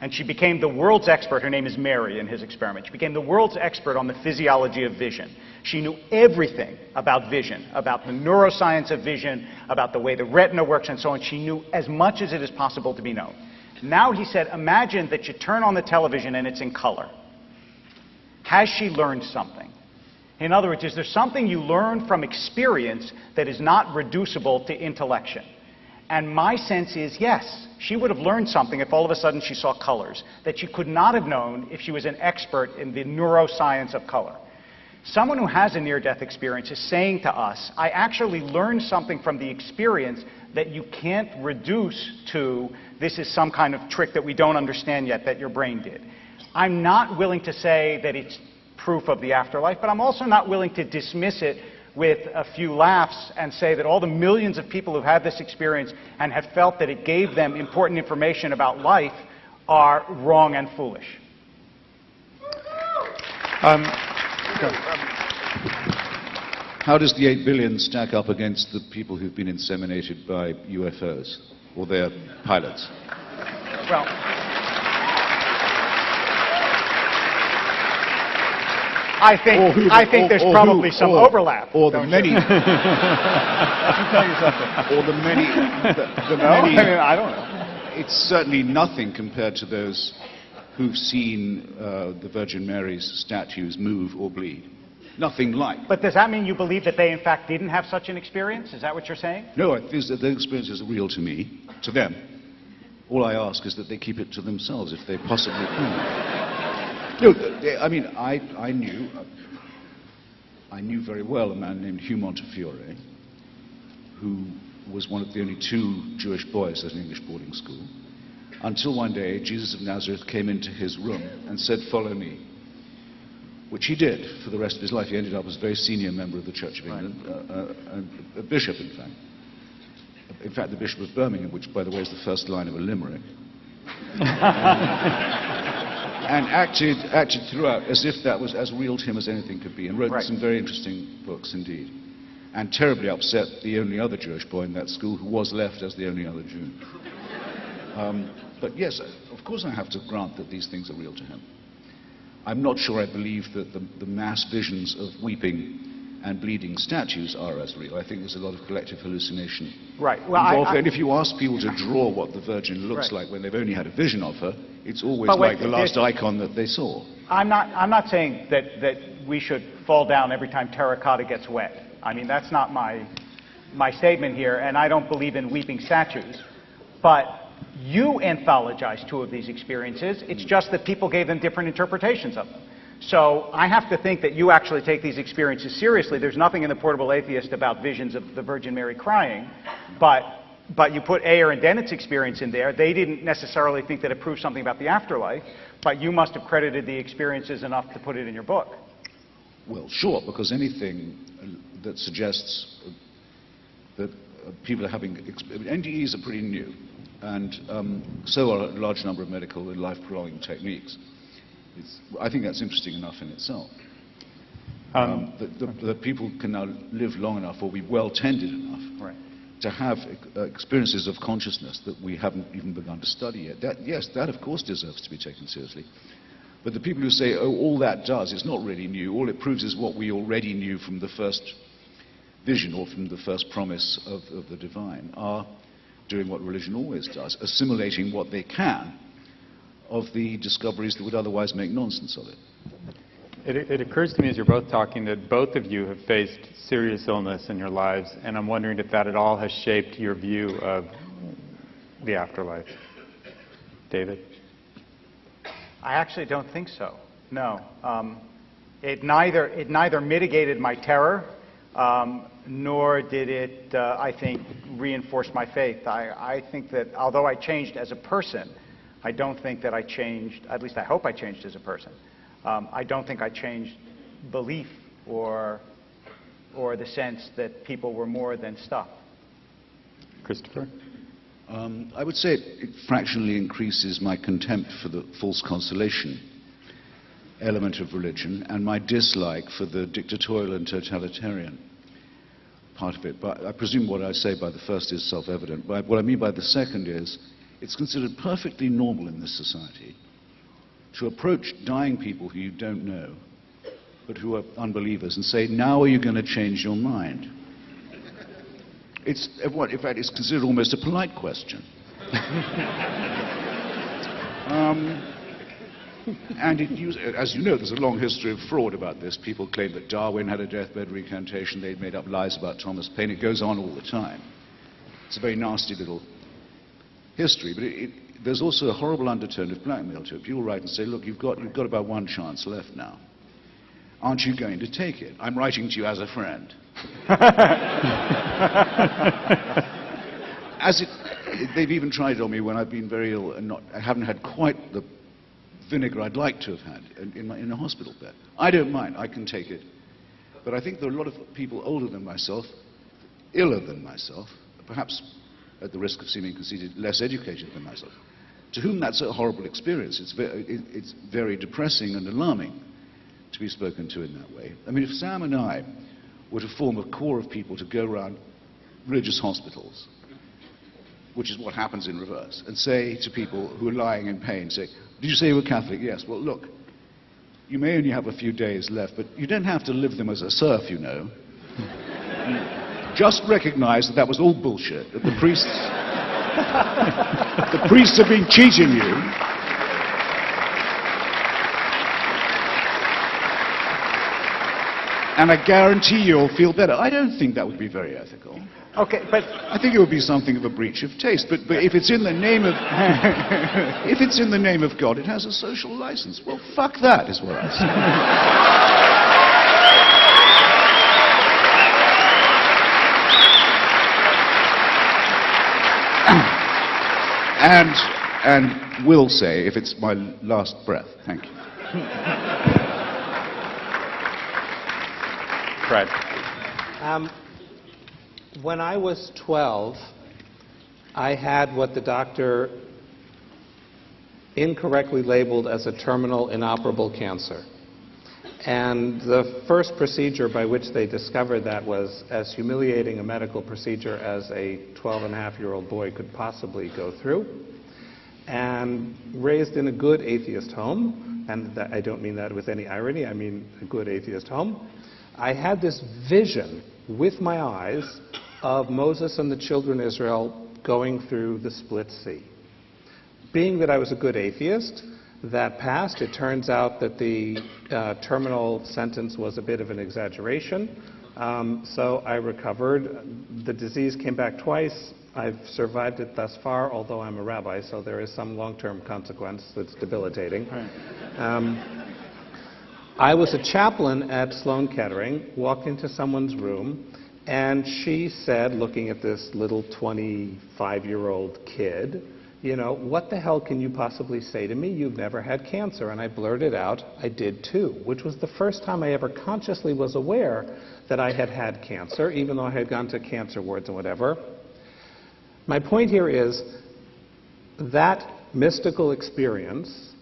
[SPEAKER 2] And she became the world's expert. Her name is Mary in his experiment. She became the world's expert on the physiology of vision. She knew everything about vision, about the neuroscience of vision, about the way the retina works and so on. She knew as much as it is possible to be known. Now, he said, imagine that you turn on the television and it's in color. Has she learned something? In other words, is there something you learn from experience that is not reducible to intellection? And my sense is yes. She would have learned something if all of a sudden she saw colors that she could not have known if she was an expert in the neuroscience of color. Someone who has a near-death experience is saying to us, I actually learned something from the experience that you can't reduce to this is some kind of trick that we don't understand yet that your brain did. I'm not willing to say that it's proof of the afterlife, but I'm also not willing to dismiss it with a few laughs and say that all the millions of people who've had this experience and have felt that it gave them important information about life are wrong and foolish.
[SPEAKER 5] How does the 8 billion stack up against the people who've been inseminated by UFOs or their pilots?
[SPEAKER 2] Well, I think there's probably some overlap.
[SPEAKER 5] Or the many. Let me tell you something. Or the many.
[SPEAKER 3] I don't know.
[SPEAKER 5] It's certainly nothing compared to those who've seen the Virgin Mary's statues move or bleed. Nothing like.
[SPEAKER 2] But does that mean you believe that they, in fact, didn't have such an experience? Is that what you're saying?
[SPEAKER 5] No, those experiences are real to me, to them. All I ask is that they keep it to themselves if they possibly can. No, I mean, I knew very well a man named Hugh Montefiore, who was one of the only 2 Jewish boys at an English boarding school, until one day Jesus of Nazareth came into his room and said, "Follow me," which he did for the rest of his life. He ended up as a very senior member of the Church of England, a bishop, in fact. In fact, the Bishop of Birmingham, which, by the way, is the first line of a limerick. And acted throughout as if that was as real to him as anything could be, and wrote some very interesting books indeed. And terribly upset the only other Jewish boy in that school who was left as the only other Jew. But yes, of course I have to grant that these things are real to him. I'm not sure I believe that the mass visions of weeping and bleeding statues are as real. I think there's a lot of collective hallucination.
[SPEAKER 2] Right. Well,
[SPEAKER 5] and if you ask people to draw what the Virgin looks like when they've only had a vision of her, it's always like the last icon that they saw.
[SPEAKER 2] I'm not saying that we should fall down every time terracotta gets wet. I mean, that's not my statement here, and I don't believe in weeping statues. But you anthologized 2 of these experiences. It's just that people gave them different interpretations of them. So I have to think that you actually take these experiences seriously. There's nothing in The Portable Atheist about visions of the Virgin Mary crying, but you put Ayer and Dennett's experience in there. They didn't necessarily think that it proved something about the afterlife, but you must have credited the experiences enough to put it in your book.
[SPEAKER 5] Well, sure, because anything that suggests that people are having... NDEs are pretty new, and so are a large number of medical and life-prolonging techniques. I think that's interesting enough in itself. That people can now live long enough or be well-tended enough to have experiences of consciousness that we haven't even begun to study yet. Yes, that of course deserves to be taken seriously. But the people who say, oh, all that does, it's not really new, all it proves is what we already knew from the first vision or from the first promise of the divine, are doing what religion always does, assimilating what they can of the discoveries that would otherwise make nonsense of it.
[SPEAKER 1] It occurs to me as you're both talking that both of you have faced serious illness in your lives, and I'm wondering if that at all has shaped your view of the afterlife. David?
[SPEAKER 2] I actually don't think so. No. It neither mitigated my terror, nor did it, I think, reinforce my faith. I think that although I changed as a person, I don't think that I changed, at least I hope I changed as a person. I don't think I changed belief or the sense that people were more than stuff.
[SPEAKER 1] Christopher?
[SPEAKER 5] I would say it fractionally increases my contempt for the false consolation element of religion and my dislike for the dictatorial and totalitarian part of it. But I presume what I say by the first is self-evident. But what I mean by the second is it's considered perfectly normal in this society to approach dying people who you don't know, but who are unbelievers, and say, now are you going to change your mind? It's, in fact, it's considered almost a polite question. And as you know, there's a long history of fraud about this. People claim that Darwin had a deathbed recantation. They'd made up lies about Thomas Paine. It goes on all the time. It's a very nasty little history, but there's also a horrible undertone of blackmail to it. People write and say, look, you've got about one chance left now. Aren't you going to take it? I'm writing to you as a friend. They've even tried it on me when I've been very ill and I haven't had quite the vinegar I'd like to have had in a hospital bed. I don't mind, I can take it. But I think there are a lot of people older than myself, iller than myself, perhaps at the risk of seeming conceited, less educated than myself, to whom that's a horrible experience. It's very depressing and alarming to be spoken to in that way. I mean, if Sam and I were to form a core of people to go around religious hospitals, which is what happens in reverse, and say to people who are lying in pain, say, did you say you were Catholic? Yes. Well, look, you may only have a few days left, but you don't have to live them as a serf, you know. Just recognize that that was all bullshit, that the priests have been cheating you. And I guarantee you'll feel better. I don't think that would be very ethical.
[SPEAKER 2] Okay, but
[SPEAKER 5] I think it would be something of a breach of taste. But if it's in the name of if it's in the name of God, it has a social license. Well, fuck that, is what I say. And will say, if it's my last breath. Thank you.
[SPEAKER 1] Fred.
[SPEAKER 4] When I was 12, I had what the doctor incorrectly labeled as a terminal inoperable cancer. And the first procedure by which they discovered that was as humiliating a medical procedure as a 12-and-a-half-year-old boy could possibly go through. And raised in a good atheist home, and I don't mean that with any irony, I mean a good atheist home, I had this vision with my eyes of Moses and the children of Israel going through the split sea. Being that I was a good atheist, that passed. It turns out that the terminal sentence was a bit of an exaggeration. So I recovered. The disease came back twice. I've survived it thus far, although I'm a rabbi, so there is some long-term consequence that's debilitating. Right. I was a chaplain at Sloan Kettering, walked into someone's room, and she said, looking at this little 25-year-old kid, you know, what the hell can you possibly say to me? You've never had cancer. And I blurted out, I did too, which was the first time I ever consciously was aware that I had had cancer, even though I had gone to cancer wards and whatever. My point here is that mystical experience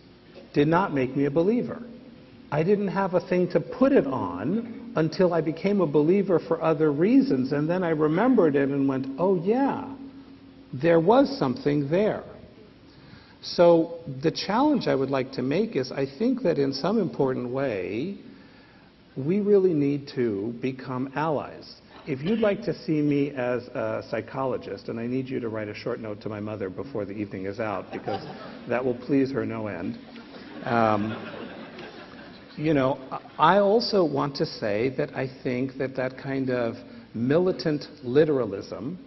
[SPEAKER 4] did not make me a believer. I didn't have a thing to put it on until I became a believer for other reasons, and then I remembered it and went, oh yeah, there was something there. So the challenge I would like to make is I think that in some important way, we really need to become allies. If you'd like to see me as a psychologist, and I need you to write a short note to my mother before the evening is out, because that will please her no end. You know, I also want to say that I think that that kind of militant literalism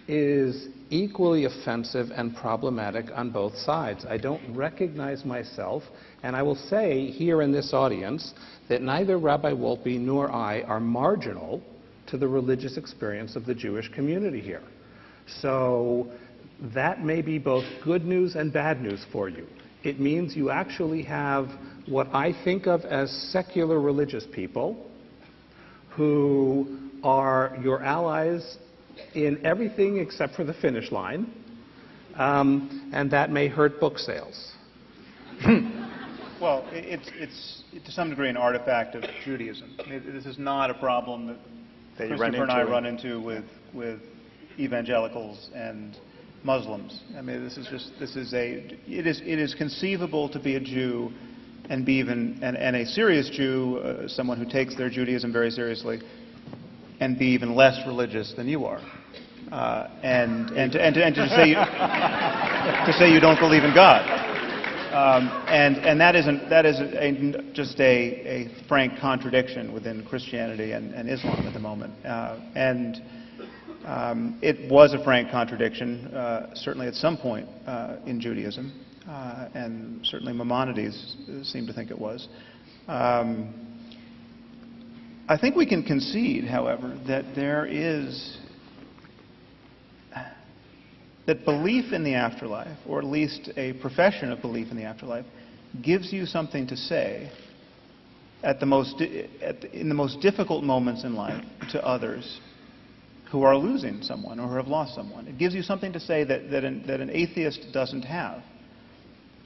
[SPEAKER 4] is equally offensive and problematic on both sides. I don't recognize myself, and I will say here in this audience that neither Rabbi Wolpe nor I are marginal to the religious experience of the Jewish community here. So that may be both good news and bad news for you. It means you actually have what I think of as secular religious people who are your allies in everything except for the finish line, and that may hurt book sales.
[SPEAKER 3] Well, it's to some degree an artifact of Judaism. This is not a problem that Christopher and I run into with evangelicals and Muslims. I mean, it is conceivable to be a Jew and be and a serious Jew, someone who takes their Judaism very seriously, and be even less religious than you are, and to say you don't believe in God, and that is just a frank contradiction within Christianity and Islam at the moment, it was a frank contradiction certainly at some point in Judaism, and certainly Maimonides seemed to think it was. I think we can concede, however, that that belief in the afterlife, or at least a profession of belief in the afterlife, gives you something to say in the most difficult moments in life to others who are losing someone or who have lost someone. It gives you something to say that an atheist doesn't have,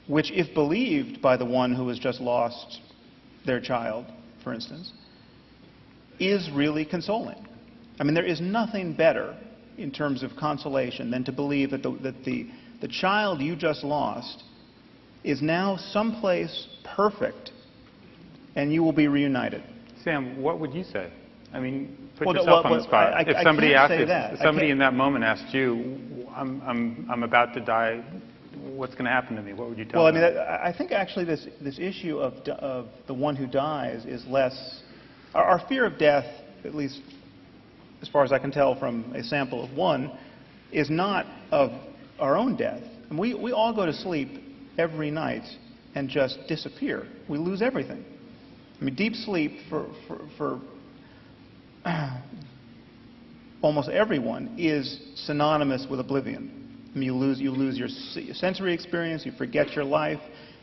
[SPEAKER 3] which, if believed by the one who has just lost their child, for instance, is really consoling. I mean, there is nothing better in terms of consolation than to believe that the child you just lost is now someplace perfect and you will be reunited.
[SPEAKER 1] Sam, what would you say? I mean, put yourself on the spot. If somebody in that moment asked you, I'm about to die, what's going to happen to me? What would you tell them?
[SPEAKER 3] Well, I mean, I think actually this issue of the one who dies is less. Our fear of death, at least as far as I can tell from a sample of one, is not of our own death. And we all go to sleep every night and just disappear. We lose everything. I mean, deep sleep for almost everyone is synonymous with oblivion. I mean, you lose your sensory experience, you forget your life.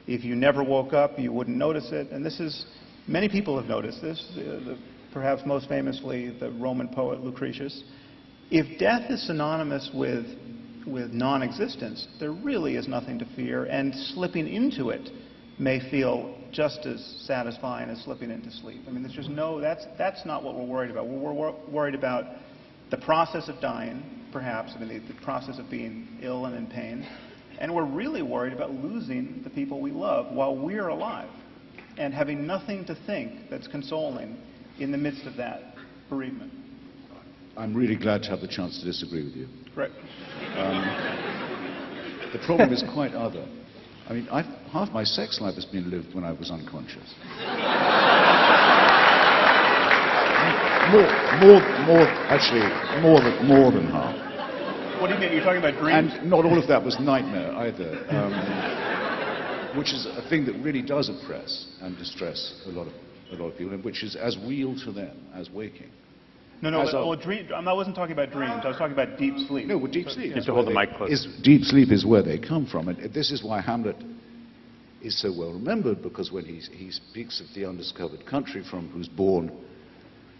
[SPEAKER 3] If you never woke up, you wouldn't notice it. And many people have noticed this, perhaps most famously the Roman poet Lucretius. If death is synonymous with non-existence, there really is nothing to fear, and slipping into it may feel just as satisfying as slipping into sleep. I mean, there's just that's not what we're worried about. We're worried about the process of dying, perhaps, I mean, the process of being ill and in pain, and we're really worried about losing the people we love while we're alive, and having nothing to think that's consoling in the midst of that bereavement.
[SPEAKER 5] I'm really glad to have the chance to disagree with you.
[SPEAKER 3] Right.
[SPEAKER 5] The problem is quite other. I mean, half my sex life has been lived when I was unconscious. more than half.
[SPEAKER 3] What do you mean? You're talking about dreams?
[SPEAKER 5] And not all of that was nightmare either. Which is a thing that really does oppress and distress a lot of people, and which is as real to them as waking.
[SPEAKER 3] No, I wasn't talking about dreams. I was talking about deep sleep.
[SPEAKER 5] No, well, deep sleep.
[SPEAKER 1] Just to hold the mic close.
[SPEAKER 5] Deep sleep is where they come from, and this is why Hamlet is so well remembered, because when he speaks of the undiscovered country from whose bourne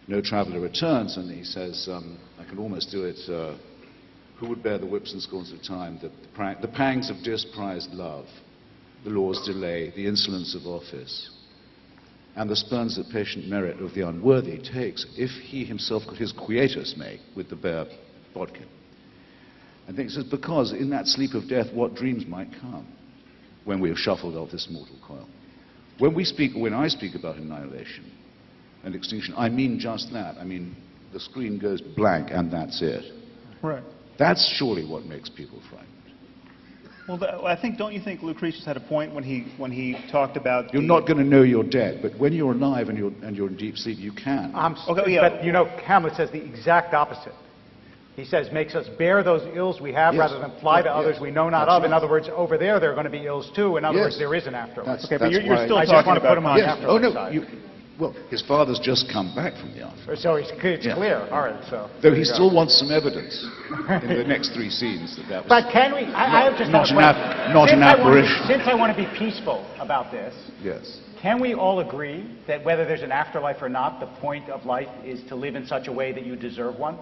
[SPEAKER 5] no traveller returns, and he says, I can almost do it. Who would bear the whips and scorns of time, the pangs of disprized love, the law's delay, the insolence of office, and the spurns that patient merit of the unworthy takes, if he himself could his quietus make with the bare bodkin. And thinks it's because in that sleep of death, what dreams might come when we have shuffled off this mortal coil. When I speak about annihilation and extinction, I mean just that. I mean, the screen goes blank and that's it.
[SPEAKER 3] Right.
[SPEAKER 5] That's surely what makes people frightened.
[SPEAKER 3] Well, don't you think Lucretius had a point when he talked about...
[SPEAKER 5] You're not going to know you're dead, but when you're alive and you're in deep sleep, you can.
[SPEAKER 2] But, Hamlet says the exact opposite. He says, makes us bear those ills we have
[SPEAKER 5] Yes.
[SPEAKER 2] rather than fly to others
[SPEAKER 5] Yes.
[SPEAKER 2] we know not
[SPEAKER 5] That's
[SPEAKER 2] of. In
[SPEAKER 5] right.
[SPEAKER 2] other words, over there are going to be ills too. In other
[SPEAKER 5] Yes.
[SPEAKER 2] words, there is an afterlife.
[SPEAKER 5] That's-
[SPEAKER 3] Okay, but
[SPEAKER 5] that's
[SPEAKER 3] you're
[SPEAKER 5] why-
[SPEAKER 3] still
[SPEAKER 2] I just
[SPEAKER 3] talking
[SPEAKER 2] want to put
[SPEAKER 3] about
[SPEAKER 2] him on the
[SPEAKER 5] Yes.
[SPEAKER 2] afterlife
[SPEAKER 5] Oh, no.
[SPEAKER 2] side.
[SPEAKER 5] Well, his father's just come back from the afterlife.
[SPEAKER 2] So it's
[SPEAKER 5] Yeah.
[SPEAKER 2] clear. All right, so.
[SPEAKER 5] Though
[SPEAKER 2] there
[SPEAKER 5] he
[SPEAKER 2] you go.
[SPEAKER 5] still wants some evidence in the next 3 scenes that was...
[SPEAKER 2] But can we, I have just
[SPEAKER 5] not
[SPEAKER 2] one
[SPEAKER 5] an
[SPEAKER 2] question.
[SPEAKER 5] not an
[SPEAKER 2] Since I want to-
[SPEAKER 5] apparition.
[SPEAKER 2] Since I want to be peaceful about this,
[SPEAKER 5] Yes.
[SPEAKER 2] can we all agree that whether there's an afterlife or not, the point of life is to live in such a way that you deserve one?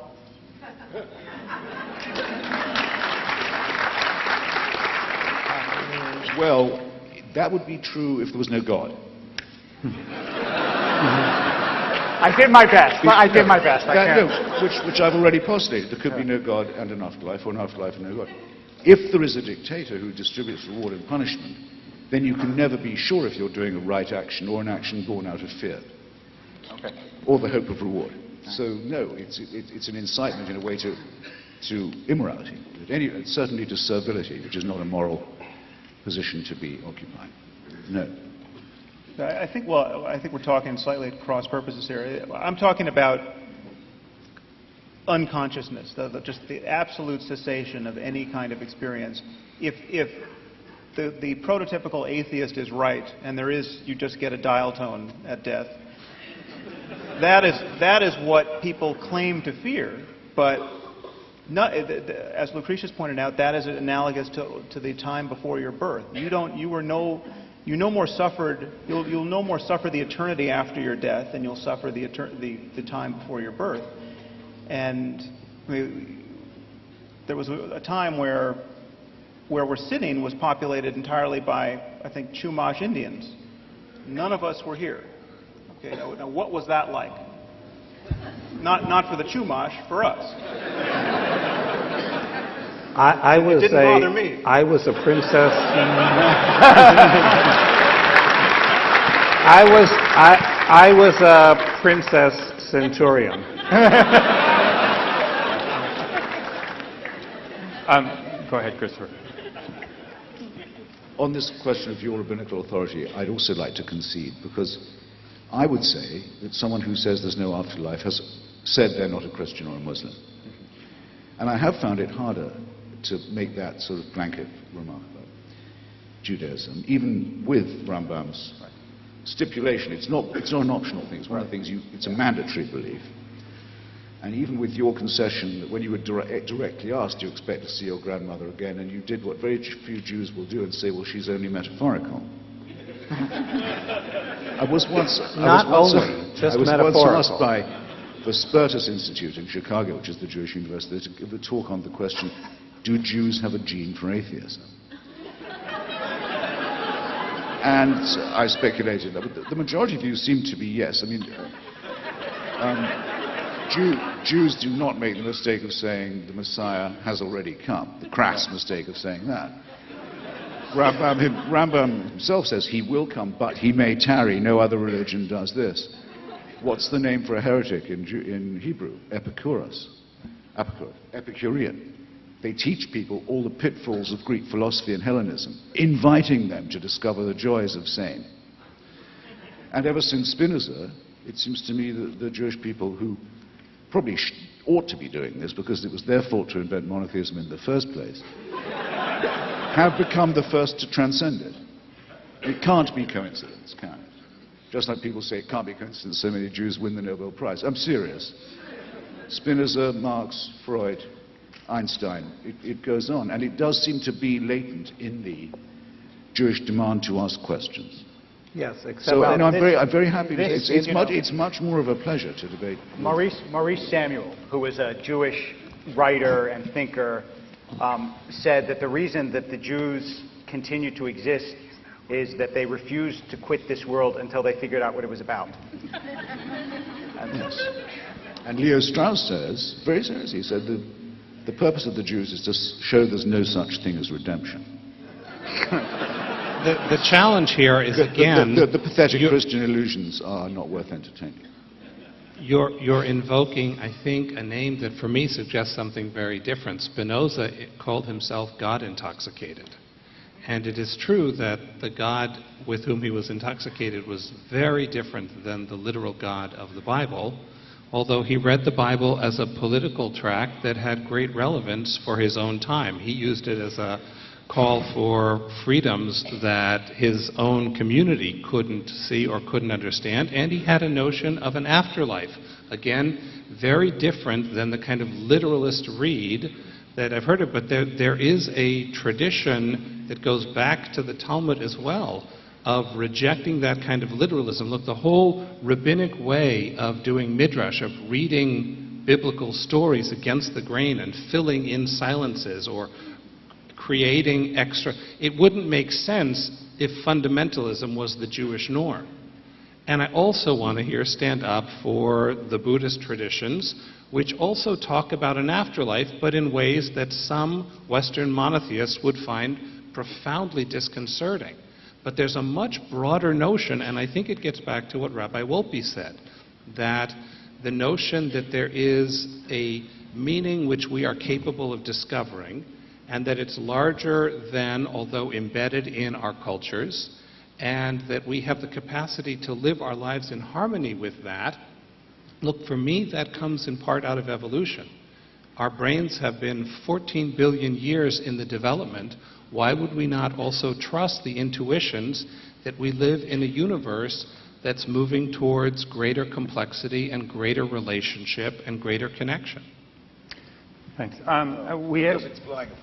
[SPEAKER 5] Well, that would be true if there was no God.
[SPEAKER 2] I did my best. I did my best. I
[SPEAKER 5] That-
[SPEAKER 2] can't.
[SPEAKER 5] no, which I've already postulated. There could be no God and an afterlife, or an afterlife and no God. If there is a dictator who distributes reward and punishment, then you can never be sure if you're doing a right action or an action born out of fear,
[SPEAKER 2] Okay.
[SPEAKER 5] or the hope of reward. So no, it's an incitement in a way to immorality, certainly to servility, which is not a moral position to be occupying. No.
[SPEAKER 3] I think we're talking slightly at cross purposes here. I'm talking about unconsciousness, just the absolute cessation of any kind of experience. If the prototypical atheist is right, and you just get a dial tone at death, that is what people claim to fear. But not, as Lucretius pointed out, that is analogous to the time before your birth. You'll no more suffer the eternity after your death than you'll suffer the time before your birth. And there was a time where we're sitting was populated entirely by, I think, Chumash Indians. None of us were here. Okay, now what was that like? Not for the Chumash, for us. It didn't bother me.
[SPEAKER 4] I was a princess. I was a princess centurion.
[SPEAKER 1] Go ahead, Christopher.
[SPEAKER 5] On this question of your rabbinical authority, I'd also like to concede, because I would say that someone who says there's no afterlife has said they're not a Christian or a Muslim. And I have found it harder to make that sort of blanket remark about Judaism, even with Rambam's stipulation. It's not an optional thing. It's one of the things it's a mandatory belief. And even with your concession that when you were directly asked, do you expect to see your grandmother again, and you did what very few Jews will do and say, well, she's only metaphorical. I was once asked by the Spertus Institute in Chicago, which is the Jewish university, to give a talk on the question, do Jews have a gene for atheism? And I speculated, but the majority of you seem to be yes. I mean, Jews do not make the mistake of saying the Messiah has already come, the crass mistake of saying that. Rambam himself says he will come, but he may tarry. No other religion does this. What's the name for a heretic in Hebrew? Epicurean. They teach people all the pitfalls of Greek philosophy and Hellenism, inviting them to discover the joys of sane. And ever since Spinoza, it seems to me that the Jewish people who probably ought to be doing this, because it was their fault to invent monotheism in the first place, have become the first to transcend it. It can't be coincidence, can it? Just like people say it can't be coincidence so many Jews win the Nobel Prize. I'm serious. Spinoza, Marx, Freud, Einstein, it goes on. And it does seem to be latent in the Jewish demand to ask questions.
[SPEAKER 4] Yes, except
[SPEAKER 5] So
[SPEAKER 4] that
[SPEAKER 5] I'm very happy. It's much more of a pleasure to debate.
[SPEAKER 2] Maurice Samuel, who was a Jewish writer and thinker, said that the reason that the Jews continue to exist is that they refused to quit this world until they figured out what it was about.
[SPEAKER 5] Yes. And Leo Strauss says, very seriously, he said the purpose of the Jews is to show there's no such thing as redemption.
[SPEAKER 4] The challenge here is, again...
[SPEAKER 5] The pathetic Christian illusions are not worth entertaining.
[SPEAKER 4] You're invoking, I think, a name that for me suggests something very different. Spinoza called himself God intoxicated. And it is true that the God with whom he was intoxicated was very different than the literal God of the Bible, although he read the Bible as a political tract that had great relevance for his own time. He used it as a call for freedoms that his own community couldn't see or couldn't understand, and he had a notion of an afterlife. Again, very different than the kind of literalist read that I've heard of, but there is a tradition that goes back to the Talmud as well of rejecting that kind of literalism. Look, the whole rabbinic way of doing midrash, of reading biblical stories against the grain and filling in silences or creating extra, it wouldn't make sense if fundamentalism was the Jewish norm. And I also want to here stand up for the Buddhist traditions, which also talk about an afterlife, but in ways that some Western monotheists would find profoundly disconcerting. But there's a much broader notion, and I think it gets back to what Rabbi Wolpe said, that the notion that there is a meaning which we are capable of discovering, and that it's larger than, although embedded in our cultures, and that we have the capacity to live our lives in harmony with that. Look, for me, that comes in part out of evolution. Our brains have been 14 billion years in the development. Why would we not also trust the intuitions that we live in a universe that's moving towards greater complexity and greater relationship and greater connection?
[SPEAKER 1] Thanks.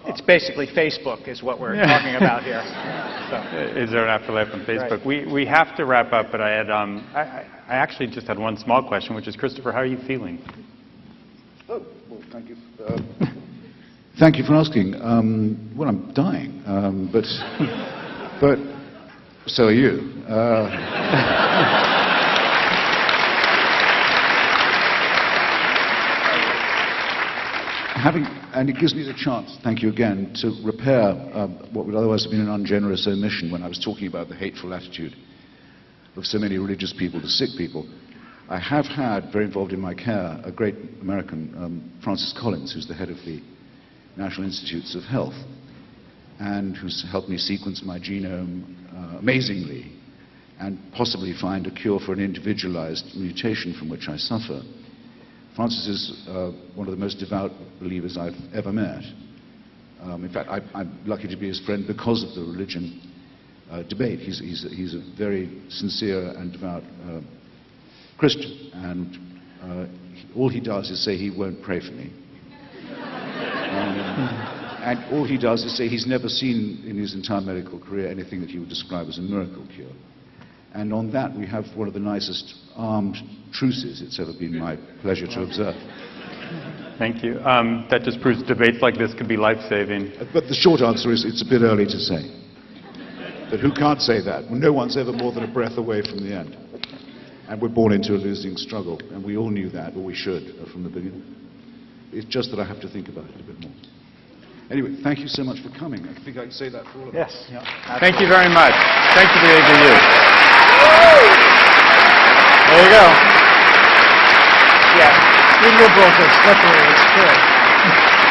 [SPEAKER 2] It's basically Facebook is what we're talking about here. So.
[SPEAKER 1] Is there an afterlife on Facebook?
[SPEAKER 2] Right.
[SPEAKER 1] We have to wrap up, but I actually just had one small question, which is, Christopher, how are you feeling?
[SPEAKER 5] Oh, well, thank you. Thank you for asking. Well, I'm dying, but so are you. And it gives me the chance, thank you again, to repair what would otherwise have been an ungenerous omission when I was talking about the hateful attitude of so many religious people to sick people. I have had, very involved in my care, a great American, Francis Collins, who's the head of the National Institutes of Health, and who's helped me sequence my genome amazingly, and possibly find a cure for an individualized mutation from which I suffer. Francis is one of the most devout believers I've ever met. In fact, I'm lucky to be his friend because of the religion debate. He's a very sincere and devout Christian, and all he does is say he won't pray for me. And all he does is say he's never seen in his entire medical career anything that he would describe as a miracle cure. And on that, we have one of the nicest armed truces it's ever been my pleasure to observe.
[SPEAKER 1] Thank you. That just proves debates like this could be life-saving.
[SPEAKER 5] But the short answer is it's a bit early to say. But who can't say that? No one's ever more than a breath away from the end. And we're born into a losing struggle, and we all knew that, or we should, from the beginning. It's just that I have to think about it a bit more. Anyway, thank you so much for coming. I think I can say that for all of us.
[SPEAKER 2] Yes.
[SPEAKER 1] Yeah. Thank you very much. Thank you to the ABU. There you go.
[SPEAKER 2] Yeah, we liberals are slippery, it's true.